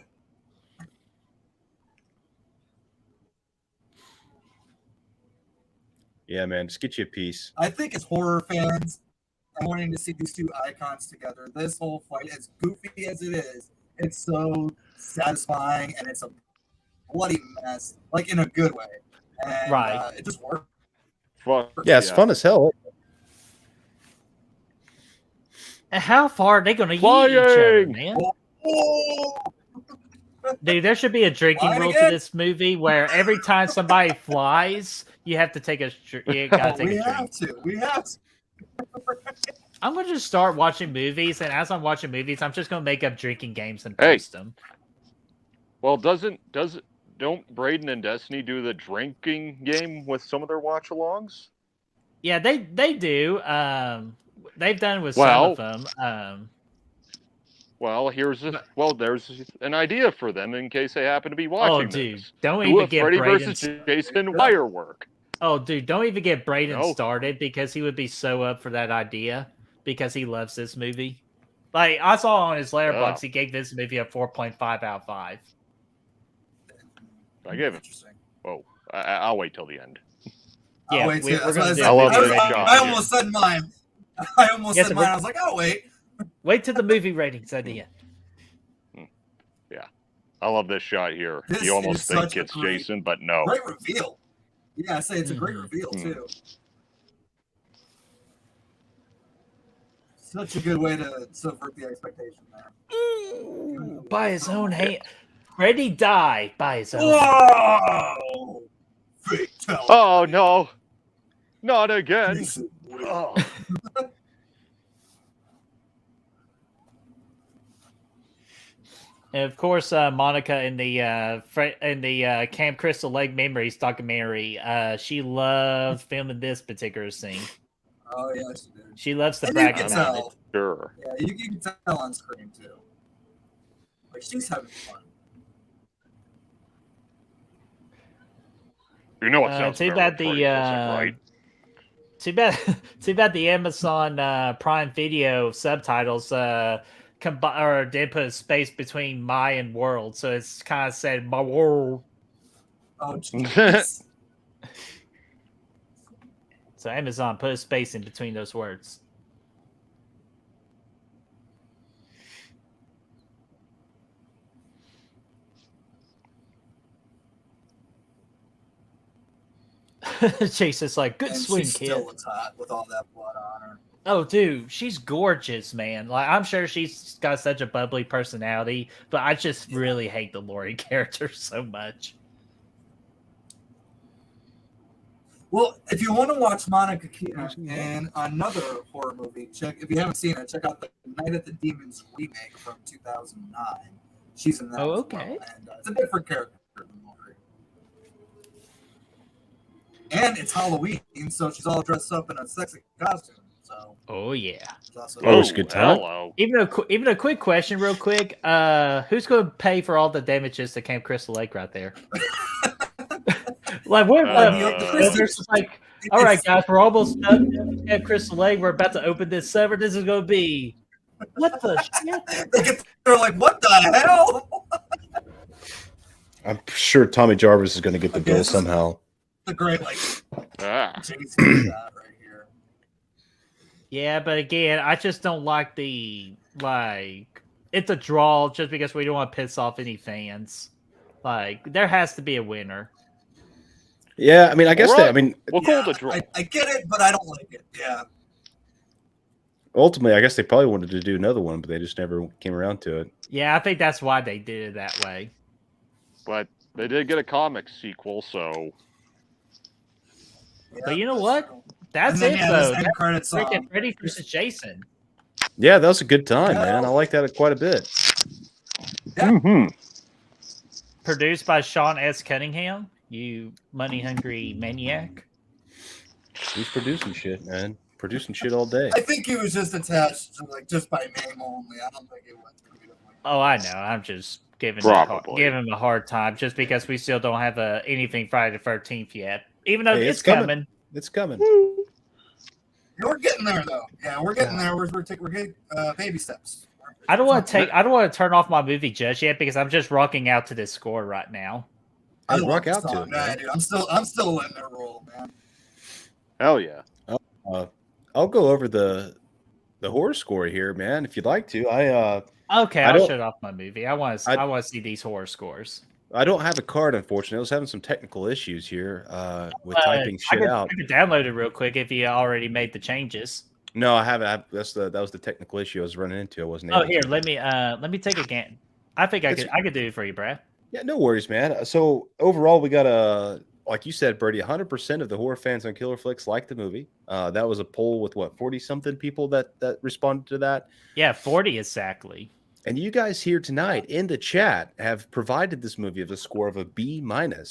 Yeah, man, just get you a piece. I think as horror fans, I'm wanting to see these two icons together. This whole fight, as goofy as it is, it's so satisfying and it's a bloody mess, like in a good way. And, Right. it just works. Fuck. Yeah, it's fun as hell. And how far are they going to eat each other, man? Oh! Dude, there should be a drinking Flying rule again? to this movie where every time somebody flies, you have to take a you gotta take We a have drink. to. We have to. I'm gonna just start watching movies, and as I'm watching movies, I'm just gonna make up drinking games and Hey. post them. Well, don't Braden and Destiny do the drinking game with some of their watch-alongs? Yeah, they do. They've done with Well- some of them. Well, there's an idea for them in case they happen to be watching dude, this. don't Do even a get Freddy Braden versus Jason Wirework. Oh, dude, don't even get Braden No. started because he would be so up for that idea because he loves this movie. Like, I saw on his Letterboxd, he gave this movie a 4.5 out of 5. I gave it. Interesting. Whoa, I'll wait till the end. Yeah, I'll wait we're till- gonna that's do what I love I this said. shot. I almost said mine. I almost Yes, said we're- mine. I was like, oh, wait. Wait till the movie ratings at the end. Yeah, I love this shot here. This You almost is think such a it's great- Jason, but no. Great reveal. Yeah, I say it's a great Mhm. reveal, too. Such a good way to subvert the expectation there. By his own hand. Freddy died by his own hand. Whoa! Fatality. Oh no, not again. Jason wins. Oh. And of course, Monica in the Camp Crystal Lake Memories documentary, she loved filming this particular scene. Oh, yeah, she did. She loves the And you brag can about it. tell. Sure. Yeah, you can tell on screen, too. Like, she's having fun. You know what sounds Too very bad the retarded, right? too bad the Amazon Prime Video subtitles kind or did put a space between my and world, so it's kind of said my world. Oh, jeez. So Amazon put a space in between those words. Jason's like, good And swing, she kid. still looks hot with all that blood on her. Oh, dude, she's gorgeous, man. Like, I'm sure she's got such a bubbly personality, but I just really hate the Lori character so much. Well, if you want to watch Monica Keaton in another horror movie, if you haven't seen it, check out the Night at the Demons remake from 2009. She's in that. Oh, as okay. well, and it's a different character than Lori. And it's Halloween, so she's all dressed up in a sexy costume. So. Oh yeah. Oh, it's a good time. Hello. Even a quick question, real quick. Who's going to pay for all the damages to Camp Crystal Lake right there? Like what? There's like, all right, guys, we're almost done at Crystal Lake. We're about to open this server. This is going to be what the shit? They're like, what the hell? I'm sure Tommy Jarvis is going to get the bill somehow. The great like. Yeah, but again, I just don't like the it's a draw just because we don't want to piss off any fans. Like there has to be a winner. Yeah, I mean, I guess we'll call it a draw. I get it, but I don't like it. Yeah. Ultimately, I guess they probably wanted to do another one, but they just never came around to it. Yeah, I think that's why they did it that way. But they did get a comic sequel, so. Yeah, but you know what? That's it, though. That's freaking Freddy versus Jason. Yeah, that was a good time, man. I like that quite a bit. Yeah. Mm-hmm. Produced by Sean S. Cunningham, you money-hungry maniac. He's producing shit, man. Producing shit all day. I think he was just attached to just by name only. I don't think it was creatively. Oh, I know. I'm just giving him a hard time just because we still don't have anything Friday the 13th yet. Even though it's coming. It's coming. We're getting there, though. Yeah, we're getting there. We're getting baby steps. I don't want to turn off my movie just yet because I'm just rocking out to this score right now. I rock out to it, man. Dude. I'm still letting it roll, man. Hell yeah. I'll go over the horror score here, man, if you'd like to. I'll shut off my movie. I want to see these horror scores. I don't have a card, unfortunately. I was having some technical issues here with typing shit out. I could download it real quick if you already made the changes. No, I haven't. That was the technical issue I was running into. I wasn't. Here, let me take a gan. I think I could do it for you, Brad. Yeah, no worries, man. So overall, we got like you said, Birdie, 100% of the horror fans on Killer Flicks like the movie. That was a poll with 40-something people that responded to that. Yeah, 40 exactly. And you guys here tonight in the chat have provided this movie of a score of a B-,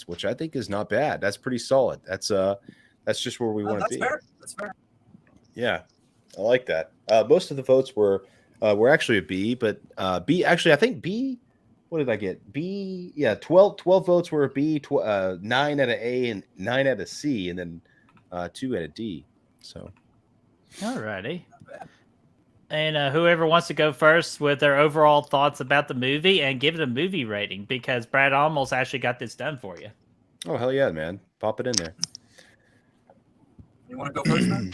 which I think is not bad. That's pretty solid. That's just where we want to be. That's fair. Yeah, I like that. Most of the votes were actually a B, but B actually I think B. What did I get? B. Yeah, 12 votes were a B, 9 at a A, and 9 at a C, and then 2 at a D. So, alrighty. And whoever wants to go first with their overall thoughts about the movie and give it a movie rating, because Brad almost actually got this done for you. Oh, hell yeah, man. Pop it in there. You want to go first, man?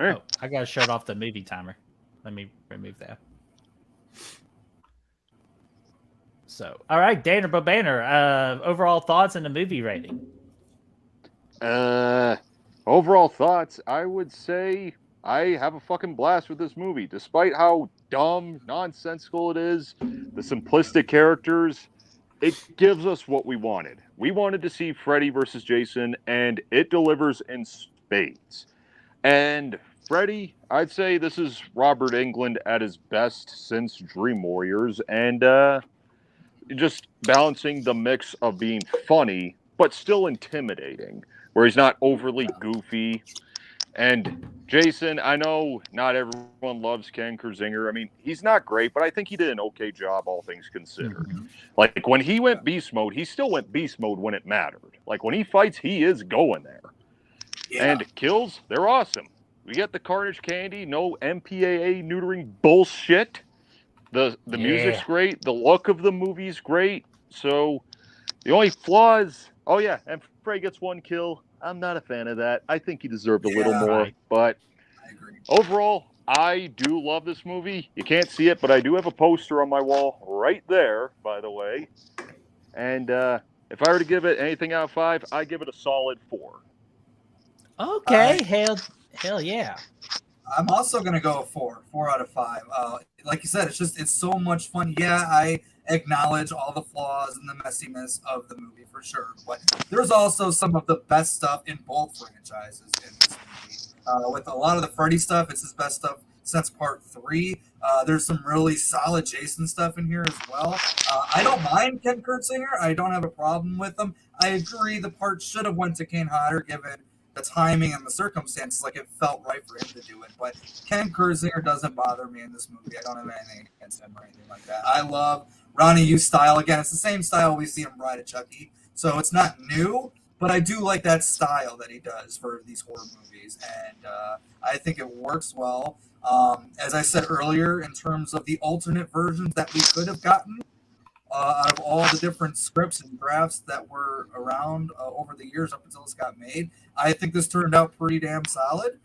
Oh, I got to shut off the movie timer. Let me remove that. So, all right, Daner Bobanner, overall thoughts and the movie rating. Overall thoughts, I would say I have a fucking blast with this movie. Despite how dumb, nonsensical it is, the simplistic characters, it gives us what we wanted. We wanted to see Freddy versus Jason, and it delivers in spades. And Freddy, I'd say this is Robert Englund at his best since Dream Warriors, and just balancing the mix of being funny, but still intimidating, where he's not overly goofy. And Jason, I know not everyone loves Ken Kersinger. I mean, he's not great, but I think he did an okay job, all things considered. Mm-hmm. Like, when he went beast mode, he still went beast mode when it mattered. Like, when he fights, he is going there. Yeah. And kills, they're awesome. We get the Carnage candy, no MPAA neutering bullshit. The music's great. The look of the movie's great. So the only flaws, and Frey gets 1 kill. I'm not a fan of that. I think he deserved a little more. Right. But I agree. overall, I do love this movie. You can't see it, but I do have a poster on my wall right there, by the way. And if I were to give it anything out of 5, I give it a solid 4. Okay, hell yeah. I'm also gonna go 4 out of 5. Like you said, it's so much fun. Yeah, I acknowledge all the flaws and the messiness of the movie for sure, but there's also some of the best stuff in both franchises in this movie. With a lot of the Freddy stuff, it's his best stuff since part 3. There's some really solid Jason stuff in here as well. I don't mind Ken Kurtzinger. I don't have a problem with him. I agree the part should have went to Kane Hodder given the timing and the circumstances. Like, it felt right for him to do it. But Ken Kurtzinger doesn't bother me in this movie. I don't have anything against him or anything like that. I love Ronnie Yu's style. Again, it's the same style we see in Bride of Chucky. So it's not new, but I do like that style that he does for these horror movies. And I think it works well. As I said earlier, in terms of the alternate versions that we could have gotten, out of all the different scripts and drafts that were around over the years up until this got made, I think this turned out pretty damn solid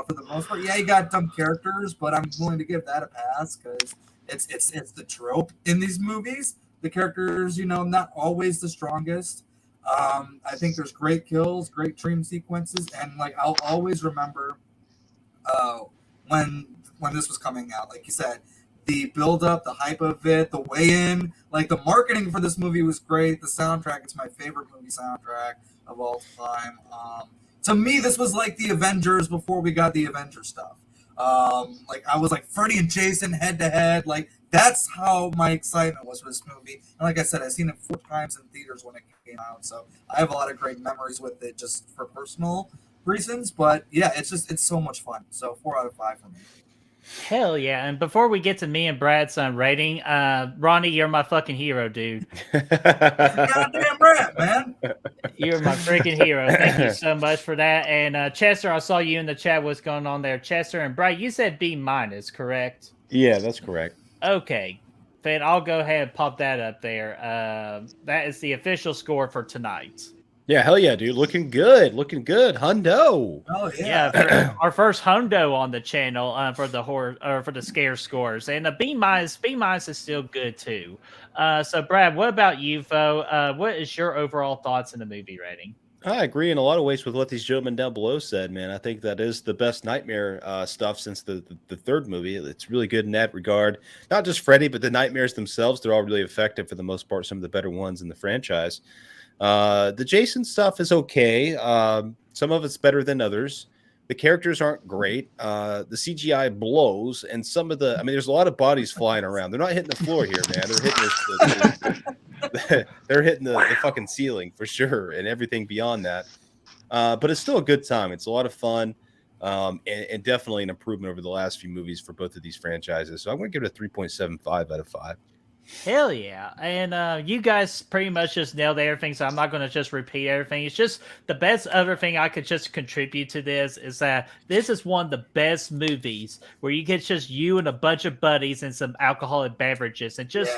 for the most part. Yeah, you got dumb characters, but I'm willing to give that a pass because it's the trope in these movies. The characters, not always the strongest. I think there's great kills, great dream sequences, and I'll always remember when this was coming out. Like you said, the build-up, the hype of it, the weigh-in, the marketing for this movie was great. The soundtrack, it's my favorite movie soundtrack of all time. To me, this was like the Avengers before we got the Avengers stuff. I was like Freddy and Jason head-to-head. That's how my excitement was for this movie. And like I said, I've seen it 4 times in theaters when it came out, so I have a lot of great memories with it just for personal reasons. But yeah, it's so much fun. So 4 out of 5 for me. Hell yeah. And before we get to me and Brad's rating, Ronnie, you're my fucking hero, dude. Goddamn right, man. You're my freaking hero. Thank you so much for that. And Chester, I saw you in the chat. What's going on there? Chester and Brad, you said B-, correct? Yeah, that's correct. Okay. Then I'll go ahead and pop that up there. That is the official score for tonight. Yeah, hell yeah, dude. Looking good. Hundo. Oh yeah. Yeah, our first hundo on the channel for the horror or for the scare scores. And the B- is still good too. So Brad, what about you, Fo? What is your overall thoughts in the movie rating? I agree in a lot of ways with what these gentlemen down below said, man. I think that is the best Nightmare stuff since the third movie. It's really good in that regard. Not just Freddy, but the nightmares themselves. They're all really effective for the most part. Some of the better ones in the franchise. The Jason stuff is okay. Some of it's better than others. The characters aren't great. The CGI blows, and there's a lot of bodies flying around. They're not hitting the floor here, man. They're hitting the fucking ceiling for sure, and everything beyond that. But it's still a good time. It's a lot of fun, and definitely an improvement over the last few movies for both of these franchises. So I'm going to give it a 3.75 out of 5. Hell yeah. And you guys pretty much just nailed everything, so I'm not going to just repeat everything. It's just the best other thing I could just contribute to this is that this is one of the best movies where you get just you and a bunch of buddies and some alcoholic beverages and just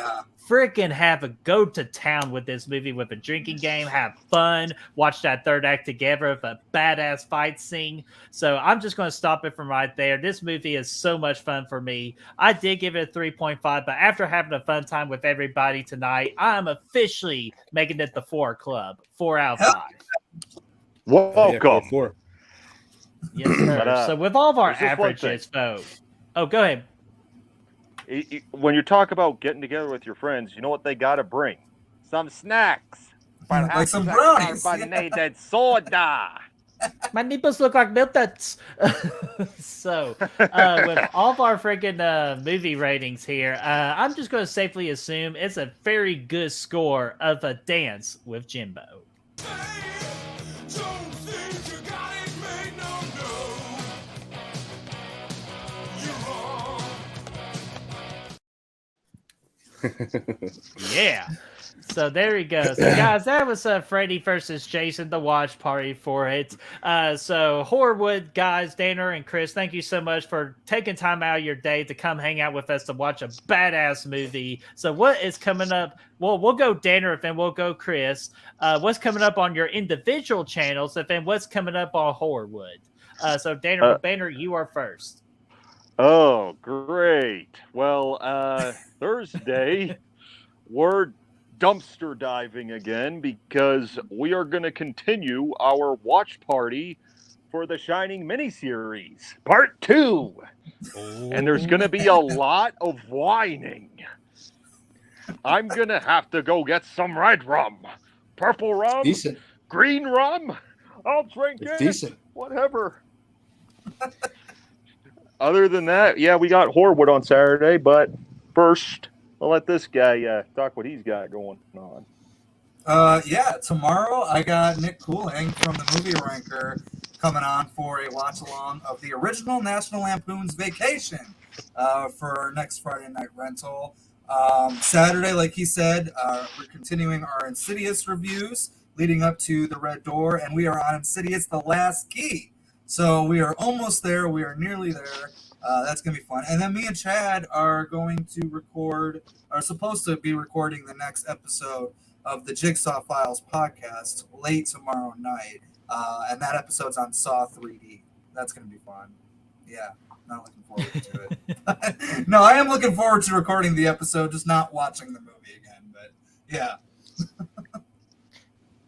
freaking have a go to town with this movie with a drinking game, have fun, watch that third act together with a badass fight scene. So I'm just going to stop it from right there. This movie is so much fun for me. I did give it a 3.5, but after having a fun time with everybody tonight, I'm officially making it the 4 club. 4 out of 5. Welcome. 4. Yes, sir. So with all of our averages, folks. Oh, go ahead. When you talk about getting together with your friends, you know what they got to bring? Some snacks. Like some brownies. Carbonated soda. My nipples look like milk duds. So, with all of our freaking movie ratings here, I'm just going to safely assume it's a very good score of A Dance with Jimbo. Yeah. So there you go. So guys, that was Freddy versus Jason, the watch party for it. So Horrorwood guys, Daner and Chris, thank you so much for taking time out of your day to come hang out with us to watch a badass movie. So what is coming up? Well, we'll go Daner, and then we'll go Chris. What's coming up on your individual channels, and then what's coming up on Horrorwood? So Daner, you are first. Oh, great. Well, Thursday, we're dumpster diving again because we are going to continue our watch party for the Shining miniseries, part 2. And there's going to be a lot of whining. I'm going to have to go get some red rum, purple rum, Decent. green rum. I'll drink it. Decent. Whatever. Other than that, yeah, we got Horrorwood on Saturday, but first, I'll let this guy talk what he's got going on. Yeah, tomorrow I got Nick Cooling from the Movie Ranker coming on for a watch along of the original National Lampoon's Vacation for our next Friday night rental. Saturday, like he said, we're continuing our Insidious reviews leading up to The Red Door, and we are on Insidious: The Last Key. So we are almost there. We are nearly there. That's going to be fun. And then me and Chad are supposed to be recording the next episode of the Jigsaw Files podcast late tomorrow night. And that episode's on Saw 3D. That's going to be fun. Yeah, not looking forward to it. No, I am looking forward to recording the episode, just not watching the movie again. But yeah.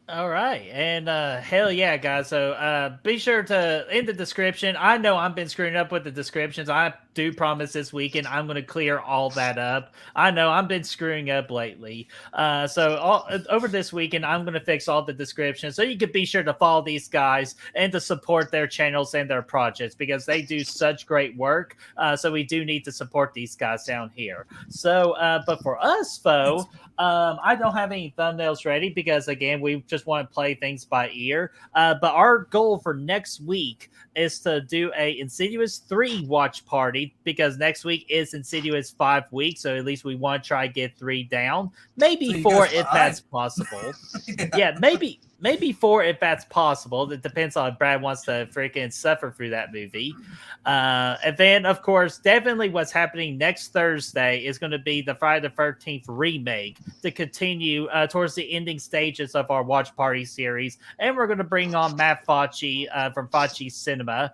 All right, and hell yeah, guys. So be sure to, in the description, I know I've been screwing up with the descriptions. I do promise this weekend I'm going to clear all that up. I know I've been screwing up lately. Over this weekend, I'm going to fix all the descriptions, so you can be sure to follow these guys and to support their channels and their projects, because they do such great work. So we do need to support these guys down here. So, but for us, I don't have any thumbnails ready because, again, we just want to play things by ear. But our goal for next week is to do a Insidious 3 watch party, because next week is Insidious 5 weeks. So at least we want to try to get 3 down. Maybe 4 if that's possible. Yeah, maybe 4 if that's possible. It depends on if Brad wants to freaking suffer through that movie. And then, of course, definitely what's happening next Thursday is going to be the Friday the 13th remake to continue towards the ending stages of our watch party series. And we're going to bring on Matt Facci from Facci Cinema.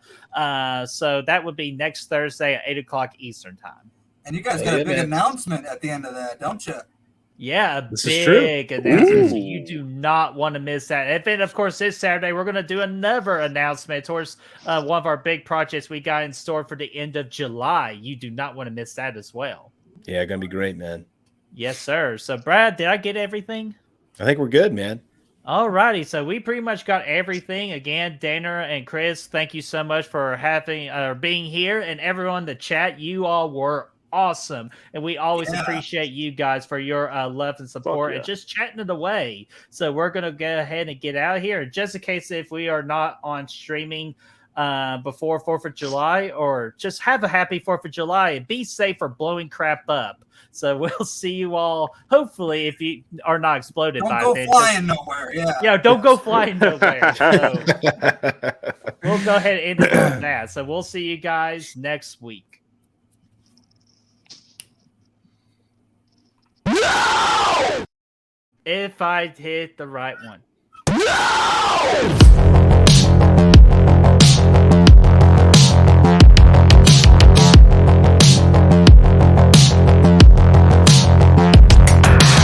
So that would be next Thursday at 8 o'clock Eastern time. And you guys got a big announcement at the end of that, don't you? Yeah, big announcement. So you do not want to miss that. And then, of course, this Saturday, we're going to do another announcement towards one of our big projects we got in store for the end of July. You do not want to miss that as well. Yeah, going to be great, man. Yes, sir. So, Brad, did I get everything? I think we're good, man. All righty. So we pretty much got everything. Again, Daner and Chris, thank you so much for being here. And everyone in the chat, you all were awesome, and we always appreciate you guys for your love and support and just chatting it away. So we're gonna go ahead and get out of here, just in case if we are not on streaming before 4th of July, or just have a happy 4th of July and be safe for blowing crap up. So we'll see you all, hopefully, if you are not exploded by then. Don't go flying nowhere, yeah, don't go flying nowhere. So we'll go ahead and end it on that. So we'll see you guys next week. No! If I hit the right one. No!